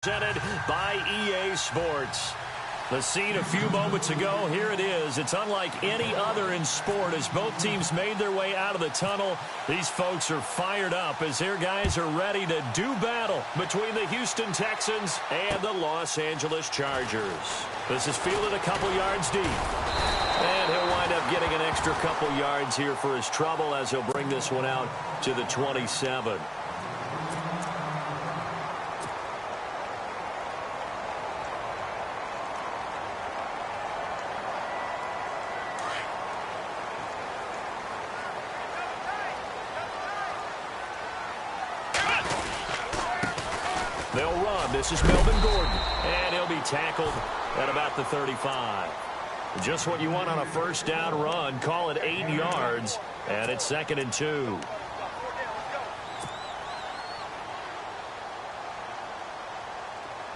Presented by EA Sports. The scene a few moments ago, here it is. It's unlike any other in sport as both teams made their way out of the tunnel. These folks are fired up as their guys are ready to do battle between the Houston Texans and the Los Angeles Chargers. This is fielded a couple yards deep. And he'll wind up getting an extra couple yards here for his trouble as he'll bring this one out to the 27. They'll run. This is Melvin Gordon. And he'll be tackled at about the 35. Just what you want on a first down run. Call it 8 yards. And it's 2nd and 2.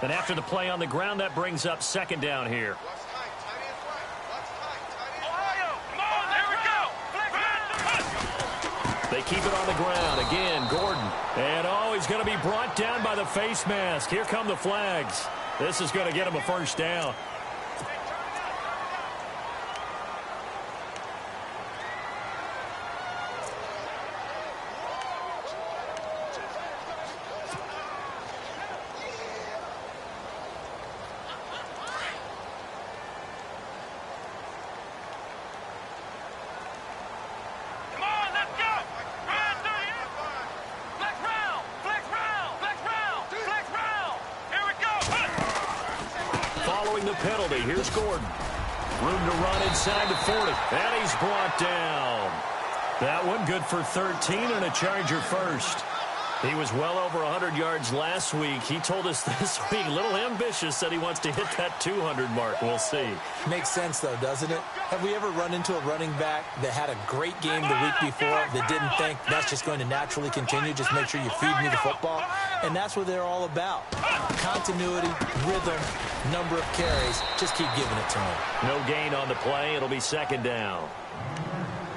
And after the play on the ground, that brings up 2nd down here. They keep it on the ground. Again, Gordon. And, he's going to be brought down by the face mask. Here come the flags. This is going to get him a first down. The penalty. Here's Gordon. Room to run inside the 40. And he's brought down. That one good for 13 and a Charger first. He was well over 100 yards last week. He told us this week, a little ambitious, that he wants to hit that 200 mark. We'll see. Makes sense, though, doesn't it? Have we ever run into a running back that had a great game the week before that didn't think that's just going to naturally continue? Just make sure you feed me the football. And that's what they're all about. Continuity, rhythm, number of carries. Just keep giving it to him. No gain on the play. It'll be 2nd down.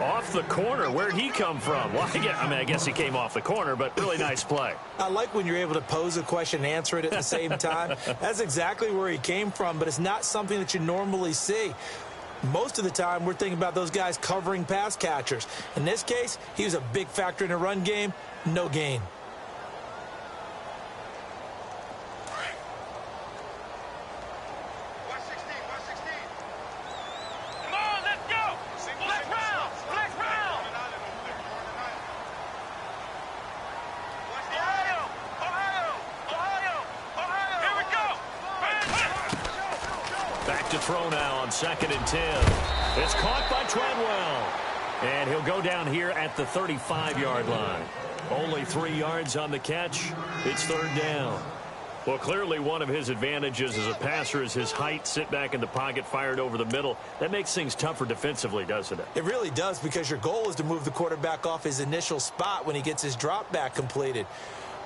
Off the corner. Where'd he come from? Well, I guess he came off the corner, but really nice play. I like when you're able to pose a question and answer it at the same time. That's exactly where he came from, but it's not something that you normally see. Most of the time, we're thinking about those guys covering pass catchers. In this case, he was a big factor in the run game. No gain. Back to throw now on 2nd and 10. It's caught by Treadwell. And he'll go down here at the 35-yard line. Only 3 yards on the catch. It's 3rd down. Well, clearly one of his advantages as a passer is his height. Sit back in the pocket, fired over the middle. That makes things tougher defensively, doesn't it? It really does, because your goal is to move the quarterback off his initial spot when he gets his drop back completed.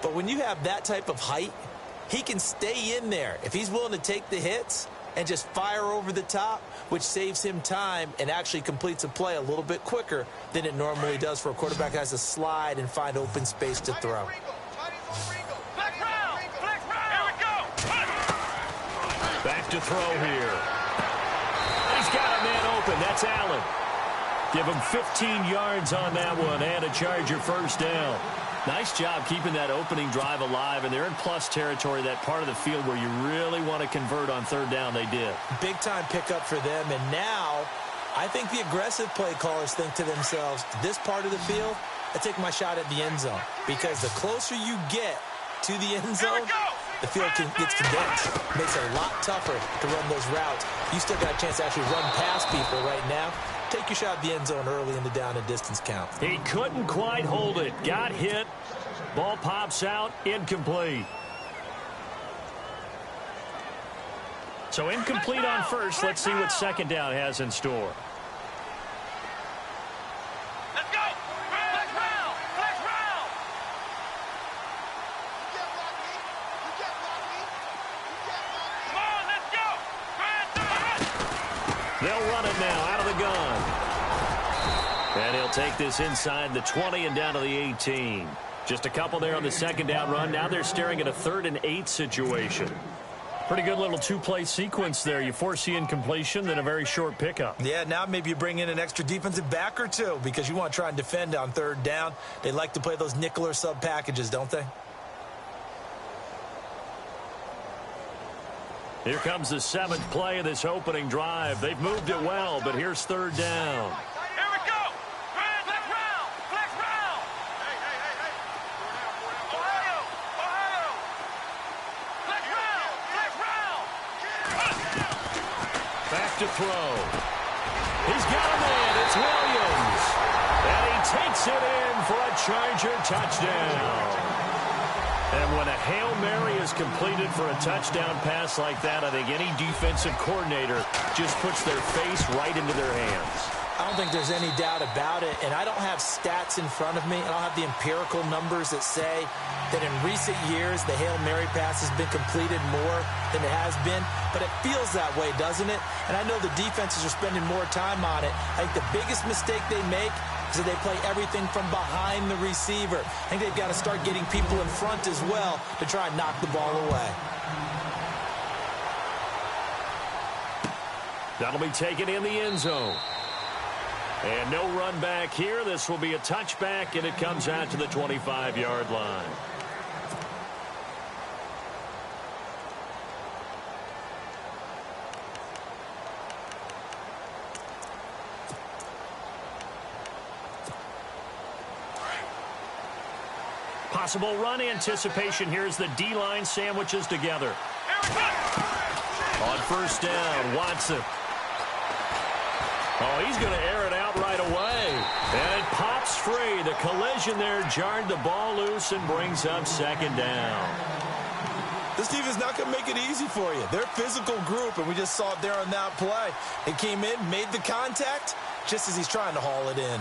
But when you have that type of height, he can stay in there. If he's willing to take the hits and just fire over the top, which saves him time and actually completes a play a little bit quicker than it normally does for a quarterback that has to slide and find open space to throw. Back to throw here. He's got a man open. That's Allen. Give him 15 yards on that one and a Charger first down. Nice job keeping that opening drive alive, and they're in plus territory, that part of the field where you really want to convert on 3rd down. They did. Big-time pickup for them, and now I think the aggressive play callers think to themselves, this part of the field, I take my shot at the end zone, because the closer you get to the end zone, the field gets condensed. Makes it a lot tougher to run those routes. You still got a chance to actually run past people right now. Take your shot at the end zone early in the down and distance count. He couldn't quite hold it. Got hit. Ball pops out. Incomplete. So incomplete on first. Let's see what 2nd down has in store. Let's go. Flex round. Flex round. Come on, let's go. They'll run it now out of the gun. And he'll take this inside the 20 and down to the 18. Just a couple there on the second down run. Now they're staring at a 3rd and 8 situation. Pretty good little two-play sequence there. You force the incompletion, then a very short pickup. Yeah, now maybe you bring in an extra defensive back or two because you want to try and defend on 3rd down. They like to play those nickel or sub packages, don't they? Here comes the 7th play of this opening drive. They've moved it well, but here's 3rd down. Here we go. Flex round. Flex round. Hey. Ohio. Flex round. Back to throw. He's got a man. It's Williams. And he takes it in for a Charger touchdown. And when a Hail Mary is completed for a touchdown pass like that, I think any defensive coordinator just puts their face right into their hands. I don't think there's any doubt about it, and I don't have stats in front of me. I don't have the empirical numbers that say that in recent years the Hail Mary pass has been completed more than it has been, but it feels that way, doesn't it? And I know the defenses are spending more time on it. I think the biggest mistake they make is that they play everything from behind the receiver. I think they've got to start getting people in front as well to try and knock the ball away. That'll be taken in the end zone. And no run back here. This will be a touchback, and it comes out to the 25-yard line. Possible run anticipation. Here's the D-line sandwiches together. On 1st down, Watson. Oh, he's going to air it out right away. And it pops free. The collision there jarred the ball loose and brings up 2nd down. This team is not going to make it easy for you. They're a physical group, and we just saw it there on that play. It came in, made the contact, just as he's trying to haul it in.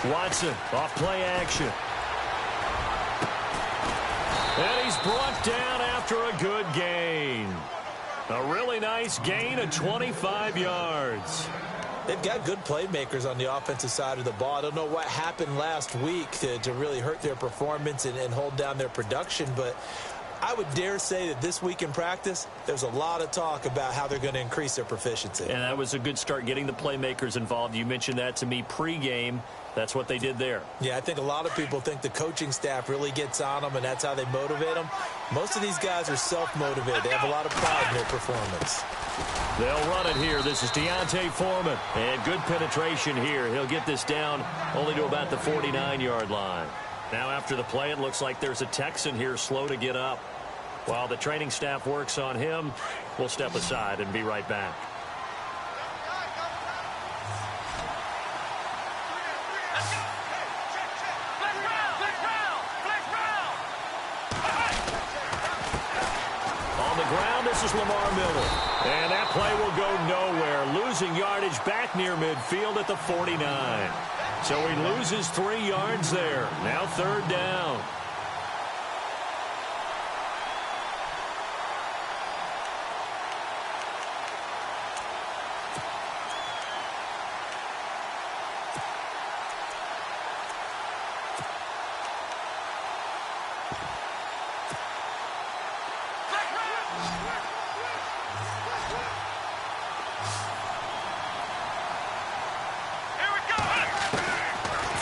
Watson off play action. And he's brought down after a good gain. A really nice gain of 25 yards. They've got good playmakers on the offensive side of the ball. I don't know what happened last week to really hurt their performance and hold down their production, but I would dare say that this week in practice, there's a lot of talk about how they're going to increase their proficiency. And that was a good start, getting the playmakers involved. You mentioned that to me pregame. That's what they did there. Yeah, I think a lot of people think the coaching staff really gets on them, and that's how they motivate them. Most of these guys are self-motivated. They have a lot of pride in their performance. They'll run it here. This is Deontay Foreman. And good penetration here. He'll get this down only to about the 49-yard line. Now after the play, it looks like there's a Texan here slow to get up. While the training staff works on him, we'll step aside and be right back. On the ground, this is Lamar Miller. And that play will go nowhere. Losing yardage back near midfield at the 49. So he loses 3 yards there. Now 3rd down.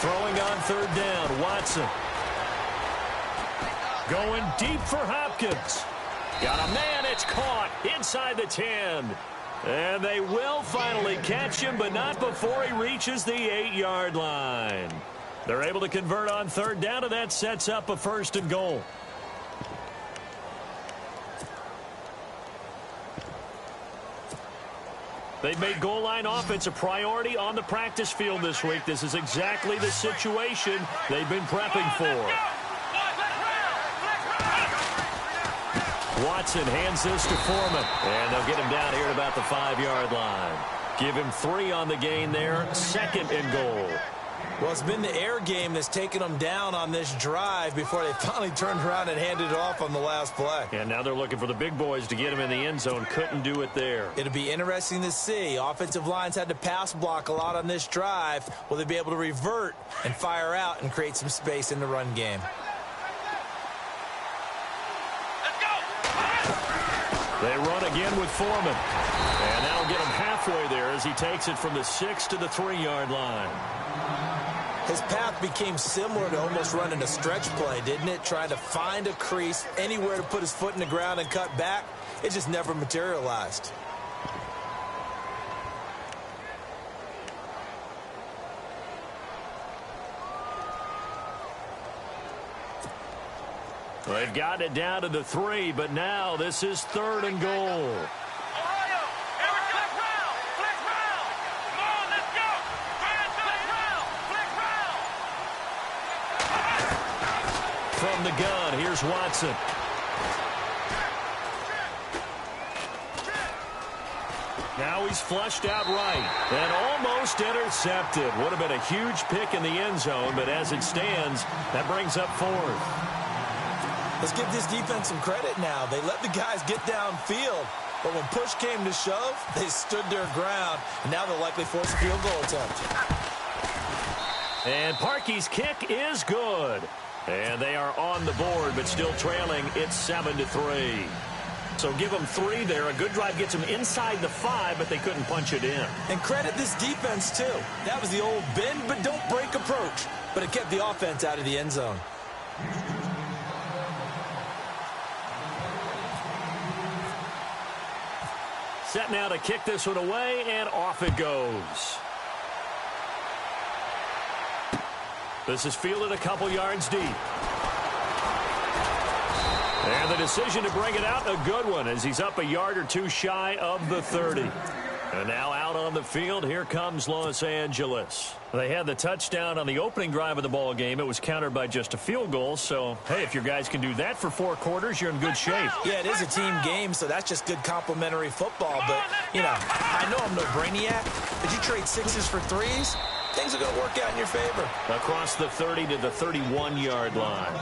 Throwing on 3rd down, Watson. Going deep for Hopkins. Got a man, it's caught inside the 10. And they will finally catch him, but not before he reaches the 8-yard line. They're able to convert on 3rd down, and that sets up a 1st and goal. They've made goal line offense a priority on the practice field this week. This is exactly the situation they've been prepping for. Watson hands this to Foreman, and they'll get him down here at about the 5-yard line. Give him 3 on the gain there, 2nd and goal. Well, it's been the air game that's taken them down on this drive before they finally turned around and handed it off on the last play. And now they're looking for the big boys to get him in the end zone. Couldn't do it there. It'll be interesting to see. Offensive lines had to pass block a lot on this drive. Will they be able to revert and fire out and create some space in the run game? Let's go. They run again with Foreman. And that'll get him halfway there as he takes it from the 6 to the 3-yard line. His path became similar to almost running a stretch play, didn't it? Trying to find a crease, anywhere to put his foot in the ground and cut back. It just never materialized. They've gotten it down to the 3, but now this is 3rd and goal. From the gun, here's Watson. Now he's flushed out right and almost intercepted. Would have been a huge pick in the end zone, but as it stands, that brings up 4th. Let's give this defense some credit now. They let the guys get downfield, but when push came to shove, they stood their ground, and now they'll likely force a field goal attempt. And Parkey's kick is good. And they are on the board, but still trailing. It's 7-3. So give them 3 there. A good drive gets them inside the 5, but they couldn't punch it in. And credit this defense, too. That was the old bend but don't break approach. But it kept the offense out of the end zone. Set now to kick this one away, and off it goes. This is fielded a couple yards deep. And the decision to bring it out, a good one, as he's up a yard or 2 shy of the 30. And now out on the field, here comes Los Angeles. They had the touchdown on the opening drive of the ball game. It was countered by just a field goal. So, hey, if your guys can do that for 4 quarters, you're in good shape. Yeah, it is a team game, so that's just good complimentary football. But, you know, I know I'm no brainiac, but you trade 6s for 3s, things are going to work out in your favor. Across the 30 to the 31-yard line.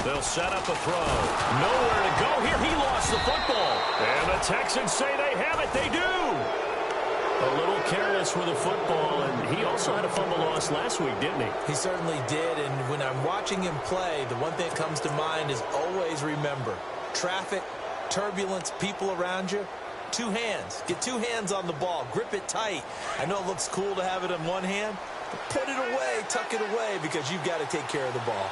They'll set up a throw. Nowhere to go here. He lost the football. And the Texans say they have it. They do. A little careless with the football, and he also had a fumble loss last week, didn't he? He certainly did, and when I'm watching him play, the one thing that comes to mind is always remember, traffic, turbulence, people around you, 2 hands. Get 2 hands on the ball. Grip it tight. I know it looks cool to have it in one hand, but put it away, tuck it away, because you've got to take care of the ball.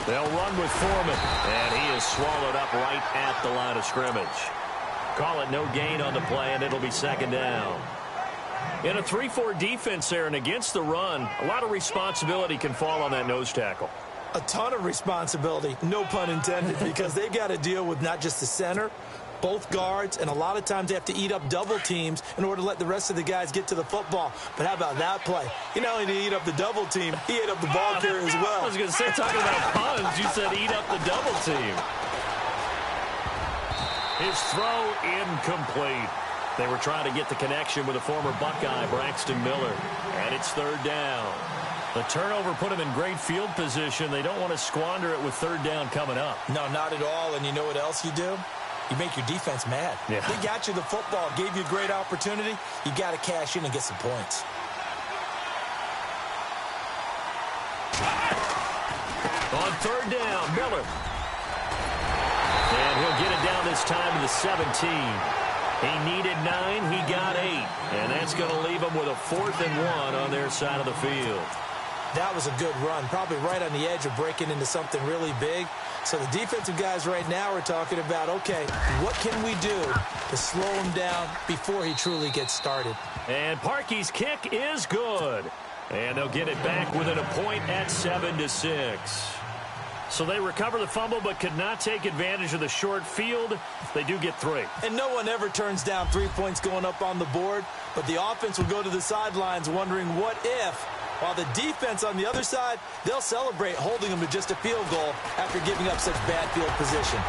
They'll run with Foreman, and he is swallowed up right at the line of scrimmage. Call it no gain on the play, and it'll be 2nd down. In a 3-4 defense there and against the run, a lot of responsibility can fall on that nose tackle. A ton of responsibility, no pun intended, because they've got to deal with not just the center, both guards, and a lot of times they have to eat up double teams in order to let the rest of the guys get to the football. But how about that play? He not only did he eat up the double team, he ate up the ball carrier as well. I was going to say, talking about puns, you said eat up the double team. His throw incomplete. They were trying to get the connection with a former Buckeye, Braxton Miller. And it's 3rd down. The turnover put him in great field position. They don't want to squander it with 3rd down coming up. No, not at all. And you know what else you do? You make your defense mad. Yeah. They got you the football, gave you a great opportunity. You got to cash in and get some points. On 3rd down, Miller. And he'll get it down this time to the 17. He needed 9, he got 8. And that's going to leave him with a 4th and 1 on their side of the field. That was a good run, probably right on the edge of breaking into something really big. So the defensive guys right now are talking about, okay, what can we do to slow him down before he truly gets started? And Parkey's kick is good. And they'll get it back within a point at 7-6. So they recover the fumble but could not take advantage of the short field. They do get 3. And no one ever turns down 3 points going up on the board, but the offense will go to the sidelines wondering what if, while the defense on the other side, they'll celebrate holding them to just a field goal after giving up such bad field position.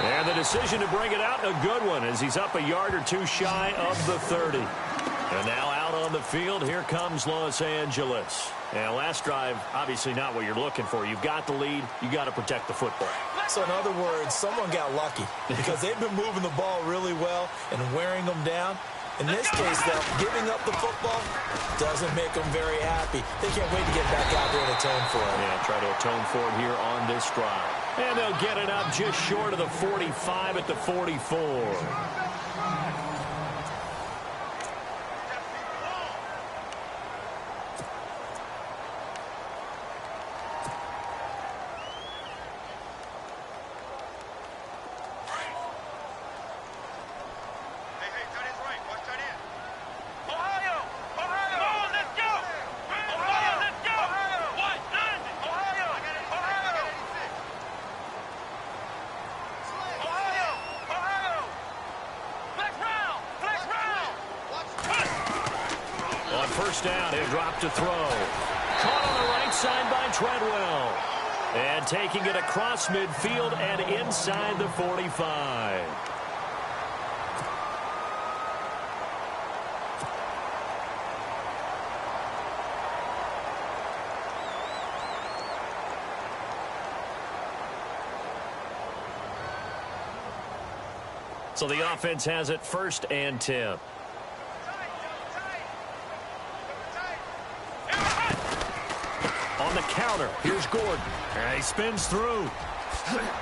And the decision to bring it out, a good one, as he's up a yard or two shy of the 30. And now out on the field, here comes Los Angeles. And last drive, obviously not what you're looking for. You've got the lead. You got to protect the football. So in other words, someone got lucky because they've been moving the ball really well and wearing them down. In this case, though, giving up the football doesn't make them very happy. They can't wait to get back out there and atone for it. Yeah, try to atone for it here on this drive. And they'll get it up just short of the 45 at the 44. First down, he'll drop to throw. Caught on the right side by Treadwell. And taking it across midfield and inside the 45. So the offense has it 1st and 10. On the counter, here's Gordon. And he spins through.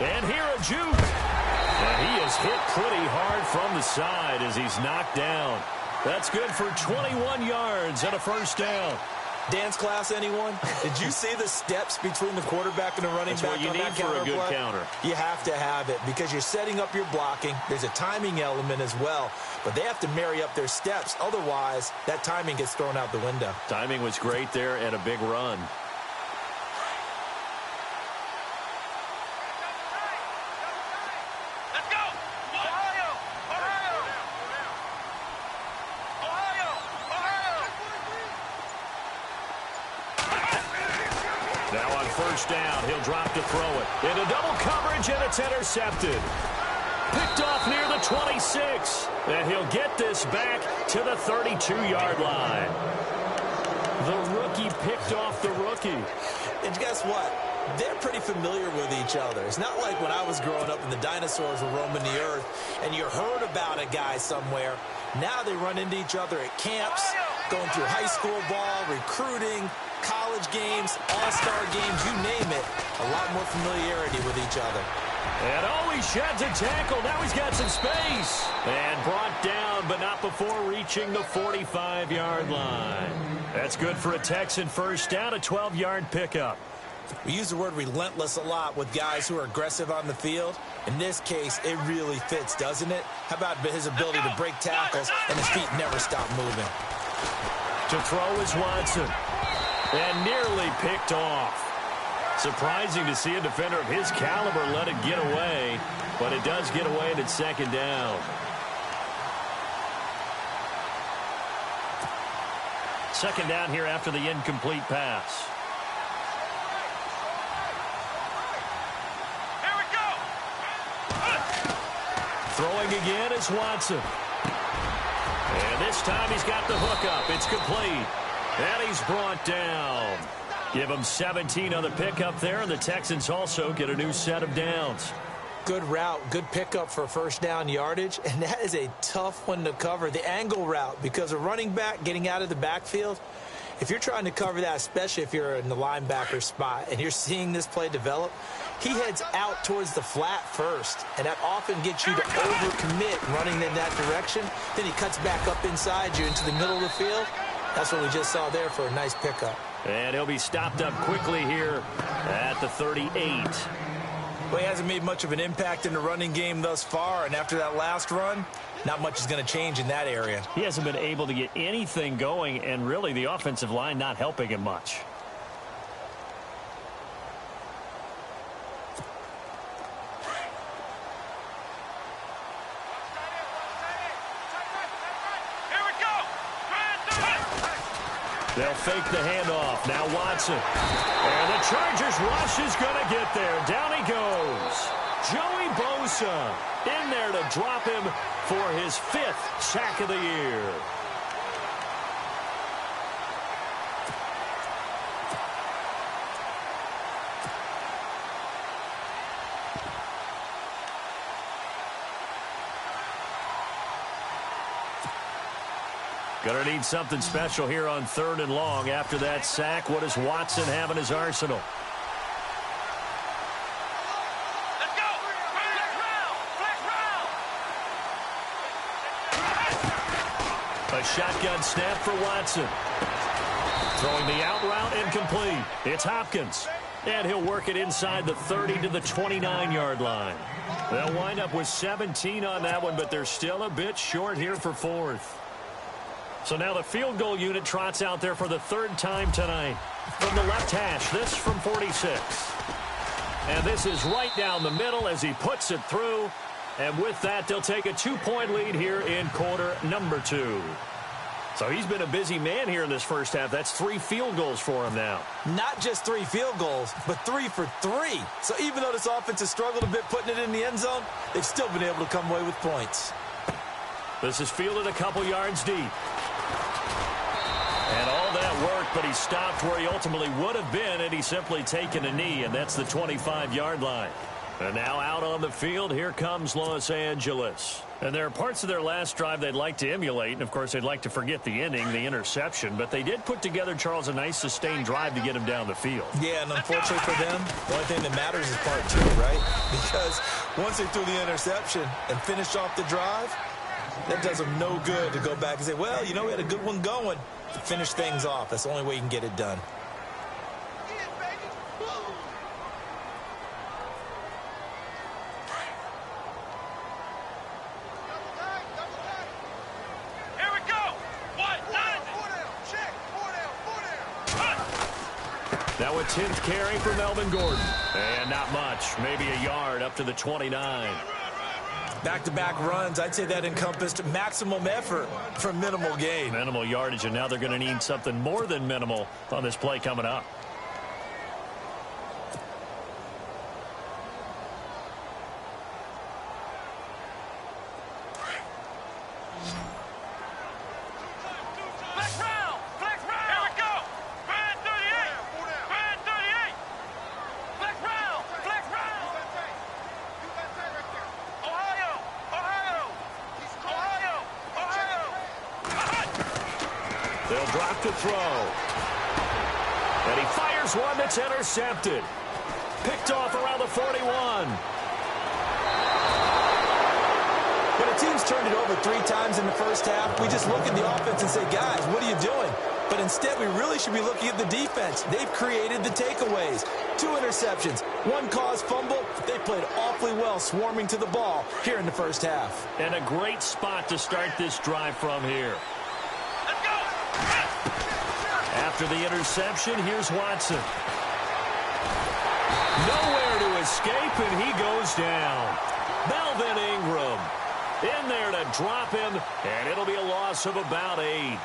And here a juke. And he is hit pretty hard from the side as he's knocked down. That's good for 21 yards and a first down. Dance class, anyone? Did you see the steps between the quarterback and the running back on that counter play? That's what you need for a good counter. You have to have it because you're setting up your blocking. There's a timing element as well, but they have to marry up their steps. Otherwise, that timing gets thrown out the window. Timing was great there and a big run. First down, he'll drop to throw it. Into double coverage, and it's intercepted. Picked off near the 26. And he'll get this back to the 32-yard line. The rookie picked off the rookie. And guess what? They're pretty familiar with each other. It's not like when I was growing up and the dinosaurs were roaming the earth and you heard about a guy somewhere. Now they run into each other at camps, going through high school ball, recruiting, college games, all-star games, you name it. A lot more familiarity with each other. And he sheds a tackle. Now he's got some space. And brought down, but not before reaching the 45-yard line. That's good for a Texan first down, a 12-yard pickup. We use the word relentless a lot with guys who are aggressive on the field. In this case, it really fits, doesn't it? How about his ability to break tackles and his feet never stop moving? To throw is Watson. And nearly picked off. Surprising to see a defender of his caliber let it get away, but it does get away and it's second down. Second down here after the incomplete pass. Here we go. Throwing again is Watson. And this time he's got the hook up. It's complete. And he's brought down. Give him 17 on the pickup there, and the Texans also get a new set of downs. Good route, good pickup for first down yardage, and that is a tough one to cover, the angle route, because a running back getting out of the backfield, if you're trying to cover that, especially if you're in the linebacker spot and you're seeing this play develop, he heads out towards the flat first, and that often gets you to overcommit running in that direction. Then he cuts back up inside you into the middle of the field. That's what we just saw there for a nice pickup. And he'll be stopped up quickly here at the 38. Well, he hasn't made much of an impact in the running game thus far, and after that last run, not much is going to change in that area. He hasn't been able to get anything going, and really the offensive line not helping him much. They'll fake the handoff. Now Watson. And the Chargers rush is going to get there. Down he goes. Joey Bosa in there to drop him for his 5th sack of the year. Going to need something special here on 3rd and long. After that sack, what does Watson have in his arsenal? Let's go! Flex round! A shotgun snap for Watson. Throwing the out route incomplete. It's Hopkins. And he'll work it inside the 30 to the 29-yard line. They'll wind up with 17 on that one, but they're still a bit short here for 4th. So now the field goal unit trots out there for the 3rd time tonight. From the left hash, this from 46. And this is right down the middle as he puts it through. And with that, they'll take a 2-point lead here in quarter number 2. So he's been a busy man here in this first half. That's 3 field goals for him now. Not just 3 field goals, but 3 for 3. So even though this offense has struggled a bit putting it in the end zone, they've still been able to come away with points. This is fielded a couple yards deep. And all that work, but he stopped where he ultimately would have been had he simply taken a knee, and that's the 25-yard line. And now out on the field, here comes Los Angeles. And there are parts of their last drive they'd like to emulate, and of course they'd like to forget the ending, the interception, but they did put together, Charles, a nice sustained drive to get him down the field. Yeah, and unfortunately for them, the only thing that matters is part 2, right? Because once they threw the interception and finished off the drive, that does them no good to go back and say, well, you know, we had a good one going. To finish things off. That's the only way you can get it done. Here we go! What? Check! Now a 10th carry for Melvin Gordon. And not much. Maybe a yard up to the 29. Back-to-back runs, I'd say that encompassed maximum effort for minimal gain. Minimal yardage, and now they're going to need something more than minimal on this play coming up. Flex round! Flex round! Here we go! Brand 38! Brand 38! Flex round! Flex round! Ohio! Ohio! Ohio! Ohio! They'll drop to throw. And he fires one that's intercepted. Picked off around the 41. When a team's turned it over 3 times in the first half, we just look at the offense and say, guys, what are you doing? But instead, we really should be looking at the defense. They've created the takeaways. 2 interceptions, 1 caused fumble. They played awfully well swarming to the ball here in the first half. And a great spot to start this drive from here. Let's go! After the interception, here's Watson. Nowhere to escape, and he goes down. Melvin Ingram in there to drop him, and it'll be a loss of about 8.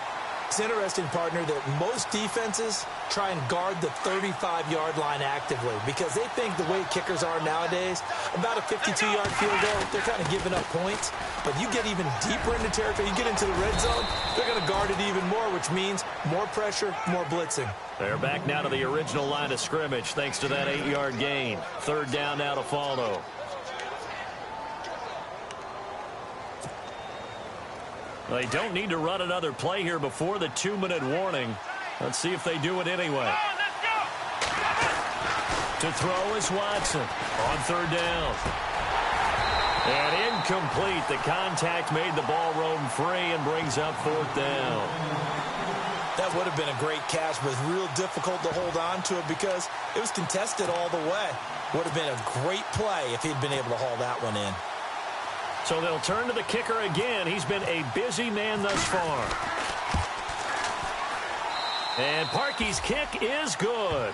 It's interesting, partner, that most defenses try and guard the 35-yard line actively because they think the way kickers are nowadays, about a 52-yard field goal, they're kind of giving up points. But you get even deeper into territory, you get into the red zone, they're going to guard it even more, which means more pressure, more blitzing. They're back now to the original line of scrimmage thanks to that 8-yard gain. 3rd down now to follow. They don't need to run another play here before the 2-minute warning. Let's see if they do it anyway. To throw is Watson on 3rd down. And incomplete. The contact made the ball roam free and brings up 4th down. That would have been a great catch, but it's real difficult to hold on to it because it was contested all the way. Would have been a great play if he'd been able to haul that one in. So they'll turn to the kicker again. He's been a busy man thus far. And Parkey's kick is good.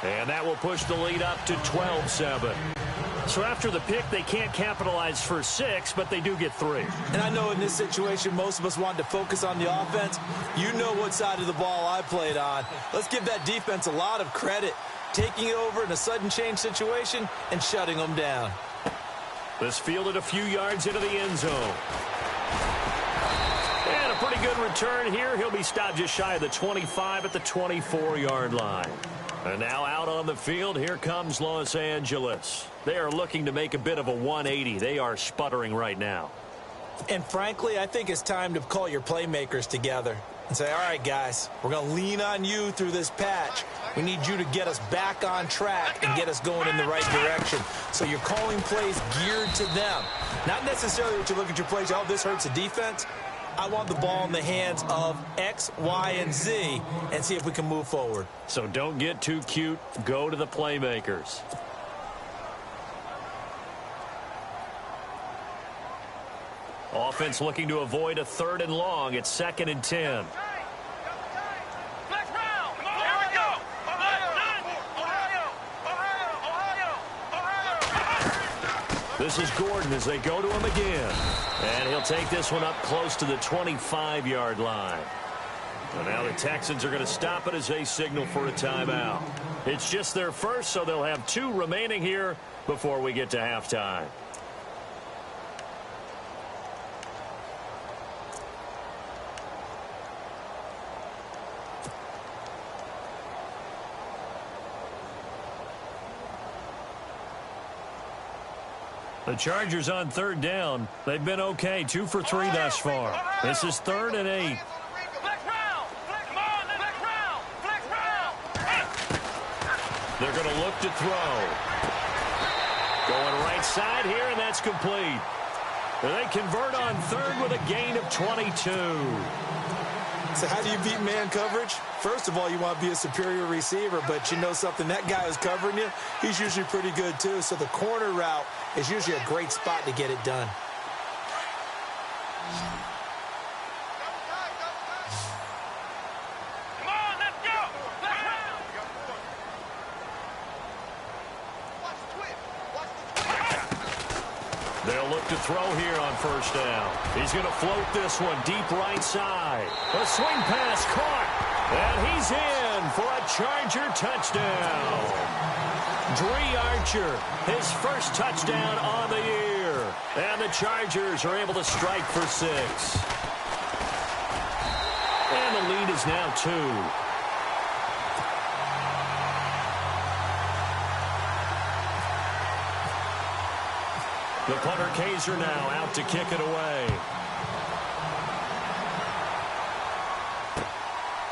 And that will push the lead up to 12-7. So after the pick, they can't capitalize for 6, but they do get 3. And I know in this situation, most of us wanted to focus on the offense. You know what side of the ball I played on. Let's give that defense a lot of credit, taking it over in a sudden change situation and shutting them down. This fielded a few yards into the end zone. And a pretty good return here. He'll be stopped just shy of the 25 at the 24-yard line. And now out on the field, here comes Los Angeles. They are looking to make a bit of a 180. They are sputtering right now. And frankly, I think it's time to call your playmakers together and say, all right, guys, we're going to lean on you through this patch. We need you to get us back on track and get us going in the right direction. So you're calling plays geared to them. Not necessarily what you look at your plays, oh, this hurts the defense. I want the ball in the hands of X, Y, and Z and see if we can move forward. So don't get too cute. Go to the playmakers. Offense looking to avoid a 3rd and long. It's 2nd and 10. This is Gordon as they go to him again. And he'll take this one up close to the 25-yard line. And now the Texans are going to stop it as they signal for a timeout. It's just their first, so they'll have 2 remaining here before we get to halftime. The Chargers on 3rd down. They've been okay. 2 for 3 thus far. This is 3rd and 8. They're going to look to throw. Going right side here, and that's complete. They convert on 3rd with a gain of 22. So how do you beat man coverage? First of all, you want to be a superior receiver, but you know something, that guy who's covering you, he's usually pretty good too. So the corner route is usually a great spot to get it done. Come on, let's go! They'll look to throw here on 1st down. He's going to float this one deep right side. A swing pass caught. And he's in for a Charger touchdown. Dree Archer, his first touchdown on the year. And the Chargers are able to strike for 6. And the lead is now 2. The punter Kaiser now out to kick it away.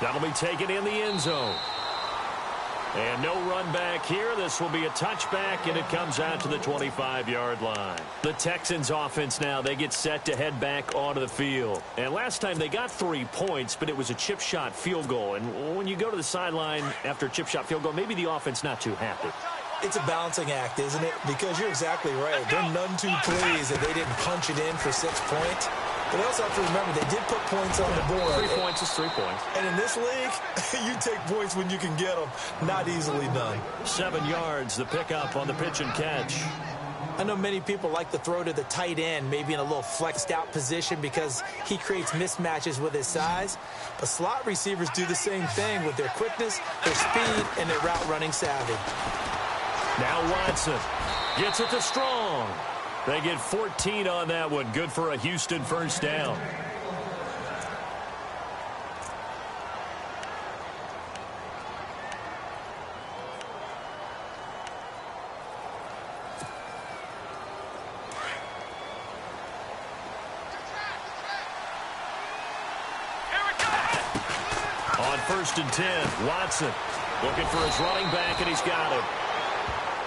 That'll be taken in the end zone. And no run back here. This will be a touchback, and it comes out to the 25-yard line. The Texans offense now, they get set to head back onto the field. And last time they got 3 points, but it was a chip shot field goal. And when you go to the sideline after a chip shot field goal, maybe the offense not too happy. It's a balancing act, isn't it? Because you're exactly right. They're none too pleased that they didn't punch it in for 6 points. But they also have to remember they did put points on the board. 3 points is 3 points. And in this league, you take points when you can get them. Not easily done. 7 yards, the pickup on the pitch and catch. I know many people like to throw to the tight end, maybe in a little flexed out position because he creates mismatches with his size. But slot receivers do the same thing with their quickness, their speed, and their route running savvy. Now Watson gets it to Strong. They get 14 on that one. Good for a Houston first down. On 1st and 10, Watson looking for his running back, and he's got it.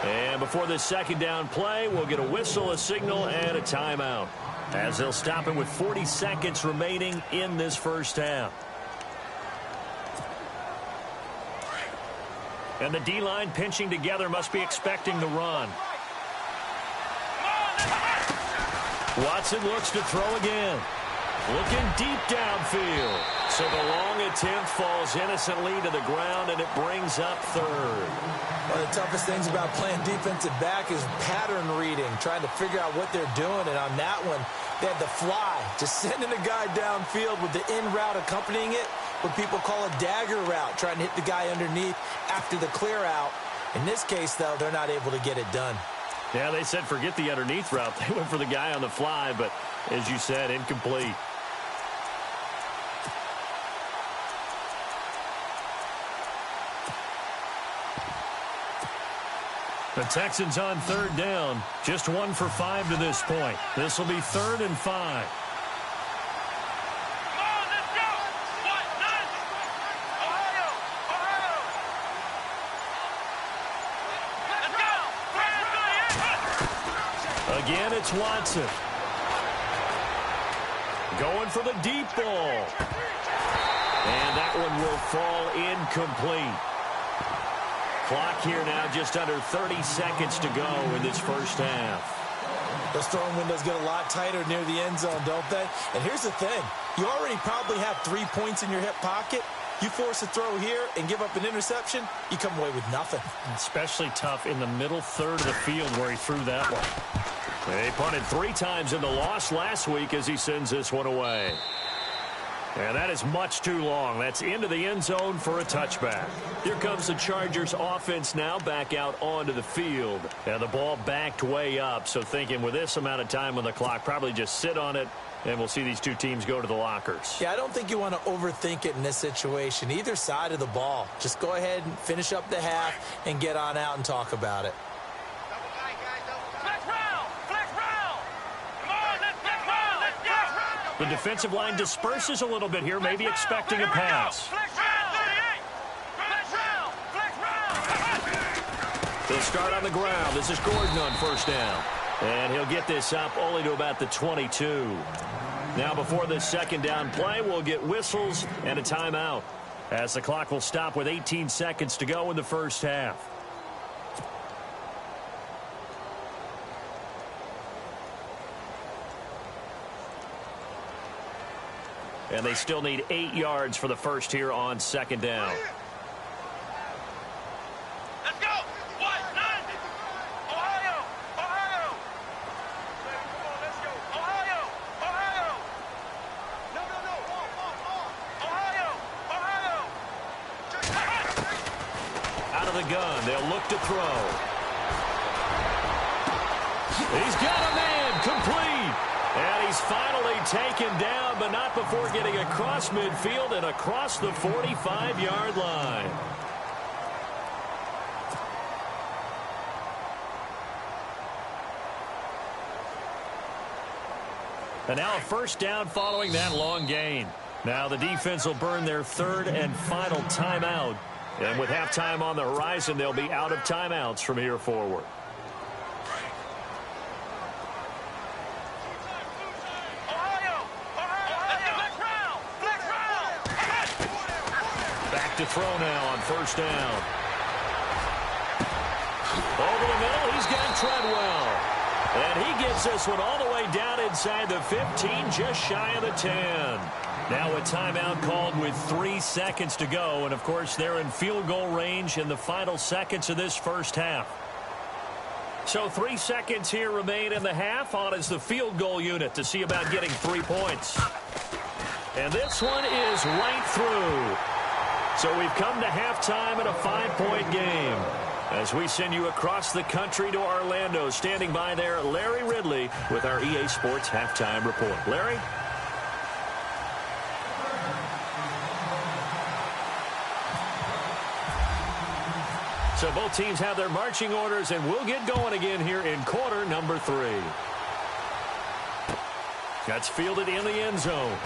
And before this 2nd down play, we'll get a whistle, a signal, and a timeout, as they'll stop it with 40 seconds remaining in this first half. And the D-line pinching together must be expecting the run. Watson looks to throw again. Looking deep downfield. So the long attempt falls innocently to the ground, and it brings up third. One of the toughest things about playing defensive back is pattern reading, trying to figure out what they're doing. And on that one, they had the fly, just sending a guy downfield with the in route accompanying it, what people call a dagger route, trying to hit the guy underneath after the clear out. In this case, though, they're not able to get it done. Yeah, they said forget the underneath route. They went for the guy on the fly, but as you said, incomplete. The Texans on third down. Just 1 for 5 to this point. This will be 3rd and 5. Again, it's Watson. Going for the deep ball. And that one will fall incomplete. Clock here now just under 30 seconds to go in this first half. Those throwing windows get a lot tighter near the end zone, don't they? And here's the thing. You already probably have 3 points in your hip pocket. You force a throw here and give up an interception, you come away with nothing. Especially tough in the middle third of the field where he threw that one. They punted 3 times in the loss last week as he sends this one away. And that is much too long. That's into the end zone for a touchback. Here comes the Chargers offense now back out onto the field. And the ball backed way up. So thinking with this amount of time on the clock, probably just sit on it, and we'll see these two teams go to the lockers. Yeah, I don't think you want to overthink it in this situation. Either side of the ball. Just go ahead and finish up the half and get on out and talk about it. The defensive line disperses a little bit here, maybe expecting a pass. They'll start on the ground. This is Gordon on first down. And he'll get this up only to about the 22. Now before this second down play, we'll get whistles and a timeout, as the clock will stop with 18 seconds to go in the first half. And they still need 8 yards for the first here on second down. Let's go! What? 90! Ohio! Ohio! Come on, let's go! Ohio! Ohio! No! Ohio! Ohio! Out of the gun, they'll look to throw. He's got a man, complete. And he's finally taken down, but not before getting across midfield and across the 45-yard line. And now a first down following that long gain. Now the defense will burn their 3rd and final timeout. And with halftime on the horizon, they'll be out of timeouts from here forward. To throw now on first down. Over the middle, he's got Treadwell. And he gets this one all the way down inside the 15, just shy of the 10. Now a timeout called with 3 seconds to go. And, of course, they're in field goal range in the final seconds of this first half. So 3 seconds here remain in the half. On is the field goal unit to see about getting 3 points. And this one is right through. So we've come to halftime in a 5-point game. As we send you across the country to Orlando, standing by there, Larry Ridley with our EA Sports Halftime Report. Larry? So both teams have their marching orders, and we'll get going again here in quarter number 3. That's fielded in the end zone.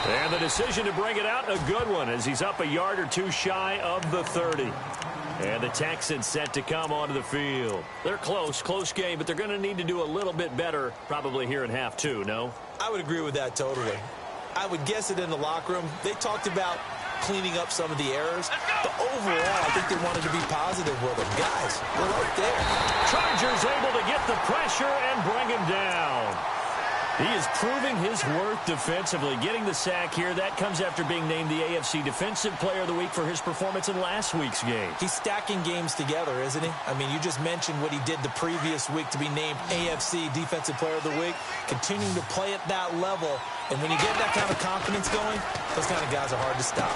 And the decision to bring it out, a good one, as he's up a yard or 2 shy of the 30. And the Texans set to come onto the field. They're close game, but they're going to need to do a little bit better probably here in half 2, no? I would agree with that totally. I would guess it in the locker room. They talked about cleaning up some of the errors. But overall, I think they wanted to be positive with him. Guys, we're right there. Chargers able to get the pressure and bring him down. He is proving his worth defensively. Getting the sack here, that comes after being named the AFC Defensive Player of the Week for his performance in last week's game. He's stacking games together, isn't he? I mean, you just mentioned what he did the previous week to be named AFC Defensive Player of the Week. Continuing to play at that level. And when you get that kind of confidence going, those kind of guys are hard to stop.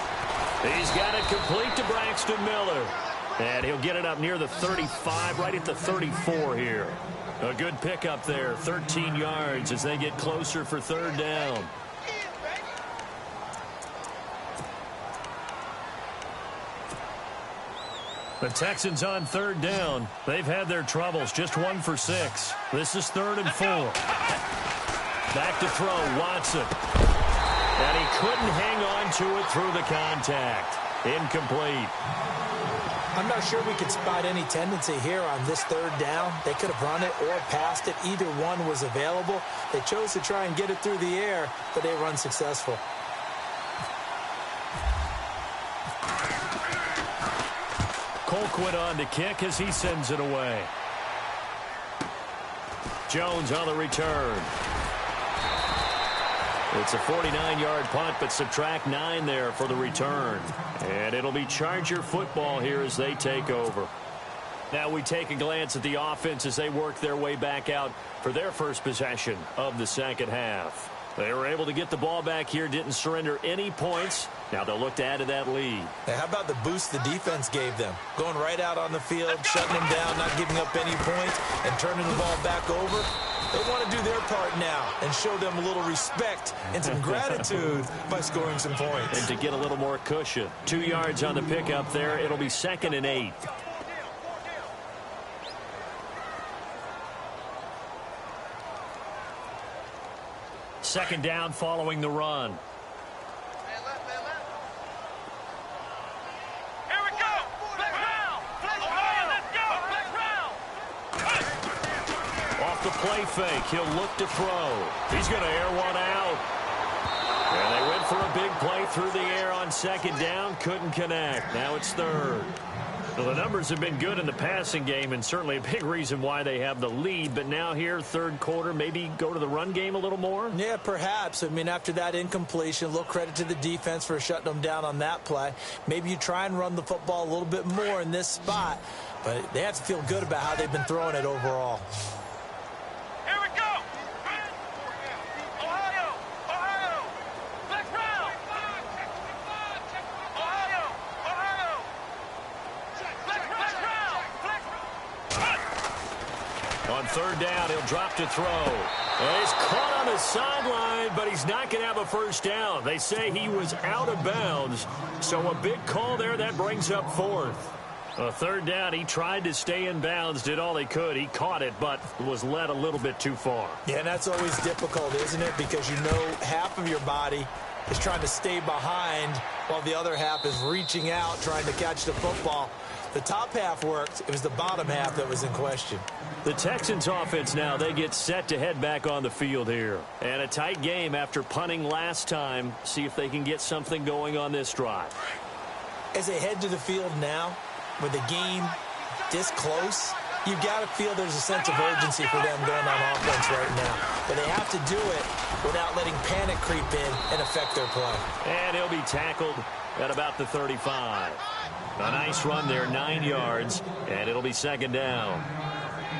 He's got it complete to Braxton Miller. And he'll get it up near the 35, right at the 34 here. A good pickup there, 13 yards as they get closer for third down. The Texans on third down. They've had their troubles, just 1 for 6. This is 3rd and 4. Back to throw, Watson. And he couldn't hang on to it through the contact. Incomplete. I'm not sure we could spot any tendency here on this third down. They could have run it or passed it. Either one was available. They chose to try and get it through the air, but they were unsuccessful. Colquitt on to kick as he sends it away. Jones on the return. It's a 49-yard punt, but subtract 9 there for the return. And it'll be Charger football here as they take over. Now we take a glance at the offense as they work their way back out for their first possession of the second half. They were able to get the ball back here, didn't surrender any points. Now they'll look to add to that lead. Hey, how about the boost the defense gave them? Going right out on the field, shutting them down, not giving up any points, and turning the ball back over. They want to do their part now and show them a little respect and some gratitude by scoring some points. And to get a little more cushion. 2 yards on the pickup there. It'll be 2nd and 8. Second down following the run. Here we go. Flex round. Flex round. Let's go. Flex round. Off the play fake. He'll look to throw. He's going to air one out. And they went for a big play through the air on second down. Couldn't connect. Now it's 3rd. Well, the numbers have been good in the passing game and certainly a big reason why they have the lead. But now here, third quarter, maybe go to the run game a little more? Yeah, perhaps. I mean, after that incompletion, a little credit to the defense for shutting them down on that play. Maybe you try and run the football a little bit more in this spot. But they have to feel good about how they've been throwing it overall. Here we go. Ohio. Ohio. Flex round. Ohio. Ohio. Flex round. Flex. On third down, he'll drop to throw. And he's caught on the sideline, but he's not going to have a first down. They say he was out of bounds. So a big call there. That brings up 4th. A third down, he tried to stay in bounds, did all he could. He caught it, but was led a little bit too far. Yeah, and that's always difficult, isn't it? Because you know half of your body is trying to stay behind while the other half is reaching out, trying to catch the football. The top half worked. It was the bottom half that was in question. The Texans offense now, they get set to head back on the field here. And a tight game after punting last time. See if they can get something going on this drive. As they head to the field now, with the game this close, you've got to feel there's a sense of urgency for them going on offense right now. But they have to do it without letting panic creep in and affect their play. And he'll be tackled at about the 35. A nice run there, 9 yards, and it'll be 2nd down.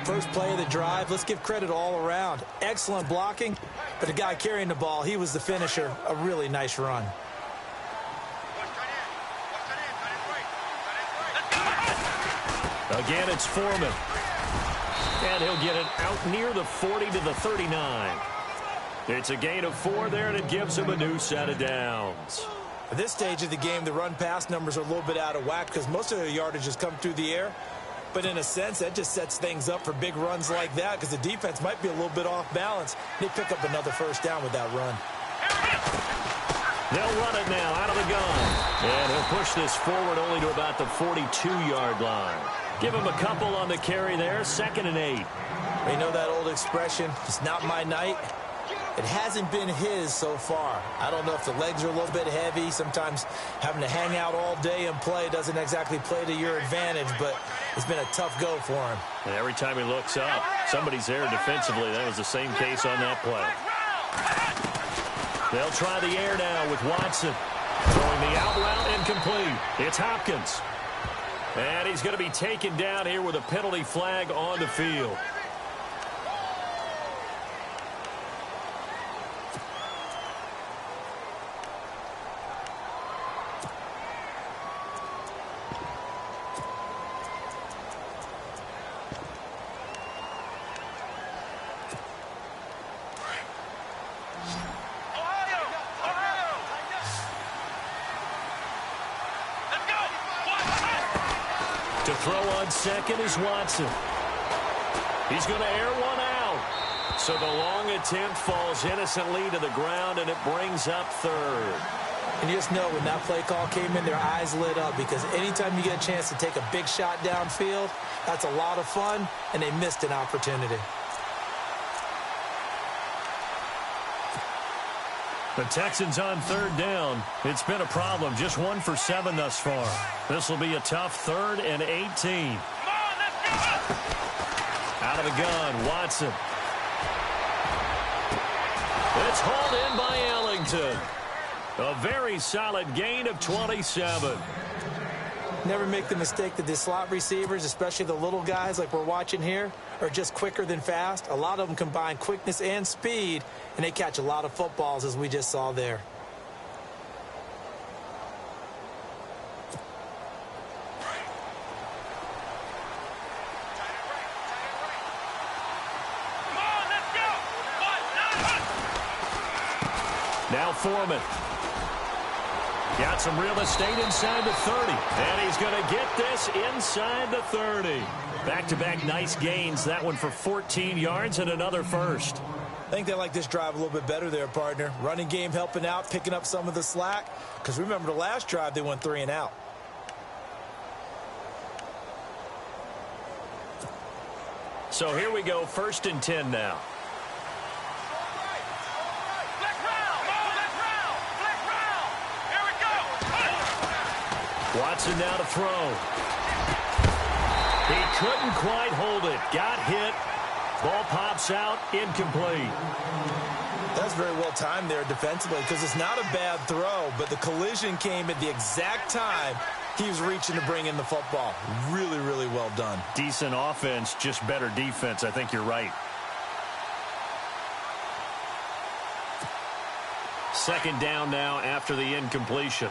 First play of the drive, let's give credit all around. Excellent blocking, but the guy carrying the ball, he was the finisher. A really nice run. Again, it's Foreman. And he'll get it out near the 40 to the 39. It's a gain of 4 there, and it gives him a new set of downs. At this stage of the game, the run-pass numbers are a little bit out of whack because most of their yardage has come through the air. But in a sense, that just sets things up for big runs like that because the defense might be a little bit off balance. They pick up another first down with that run. They'll run it now out of the gun. And he'll push this forward only to about the 42-yard line. Give him a couple on the carry there. 2nd and 8. You know that old expression, it's not my night. It hasn't been his so far. I don't know if the legs are a little bit heavy. Sometimes having to hang out all day and play doesn't exactly play to your advantage, but it's been a tough go for him. And every time he looks up, somebody's there defensively. That was the same case on that play. They'll try the air now with Watson. Throwing the out route incomplete. It's Hopkins. And he's going to be taken down here with a penalty flag on the field. To throw on second is Watson. He's going to air one out. So the long attempt falls innocently to the ground, and it brings up third. And you just know when that play call came in, their eyes lit up, because anytime you get a chance to take a big shot downfield, that's a lot of fun, and they missed an opportunity. The Texans on third down. It's been a problem. Just 1 for 7 thus far. This will be a tough 3rd and 18. Out of the gun, Watson. It's hauled in by Ellington. A very solid gain of 27. Never make the mistake that the slot receivers, especially the little guys like we're watching here, are just quicker than fast. A lot of them combine quickness and speed, and they catch a lot of footballs, as we just saw there. Now Foreman. Got some real estate inside the 30. And he's going to get this inside the 30. Back-to-back nice gains. That one for 14 yards and another first. I think they like this drive a little bit better there, partner. Running game helping out, picking up some of the slack. Because remember the last drive, they went 3 and out. So here we go, 1st and 10 now. Watson now to throw. He couldn't quite hold it. Got hit. Ball pops out. Incomplete. That's very well timed there defensively, because it's not a bad throw, but the collision came at the exact time he was reaching to bring in the football. Really, really well done. Decent offense, just better defense. I think you're right. 2nd down now after the incompletion.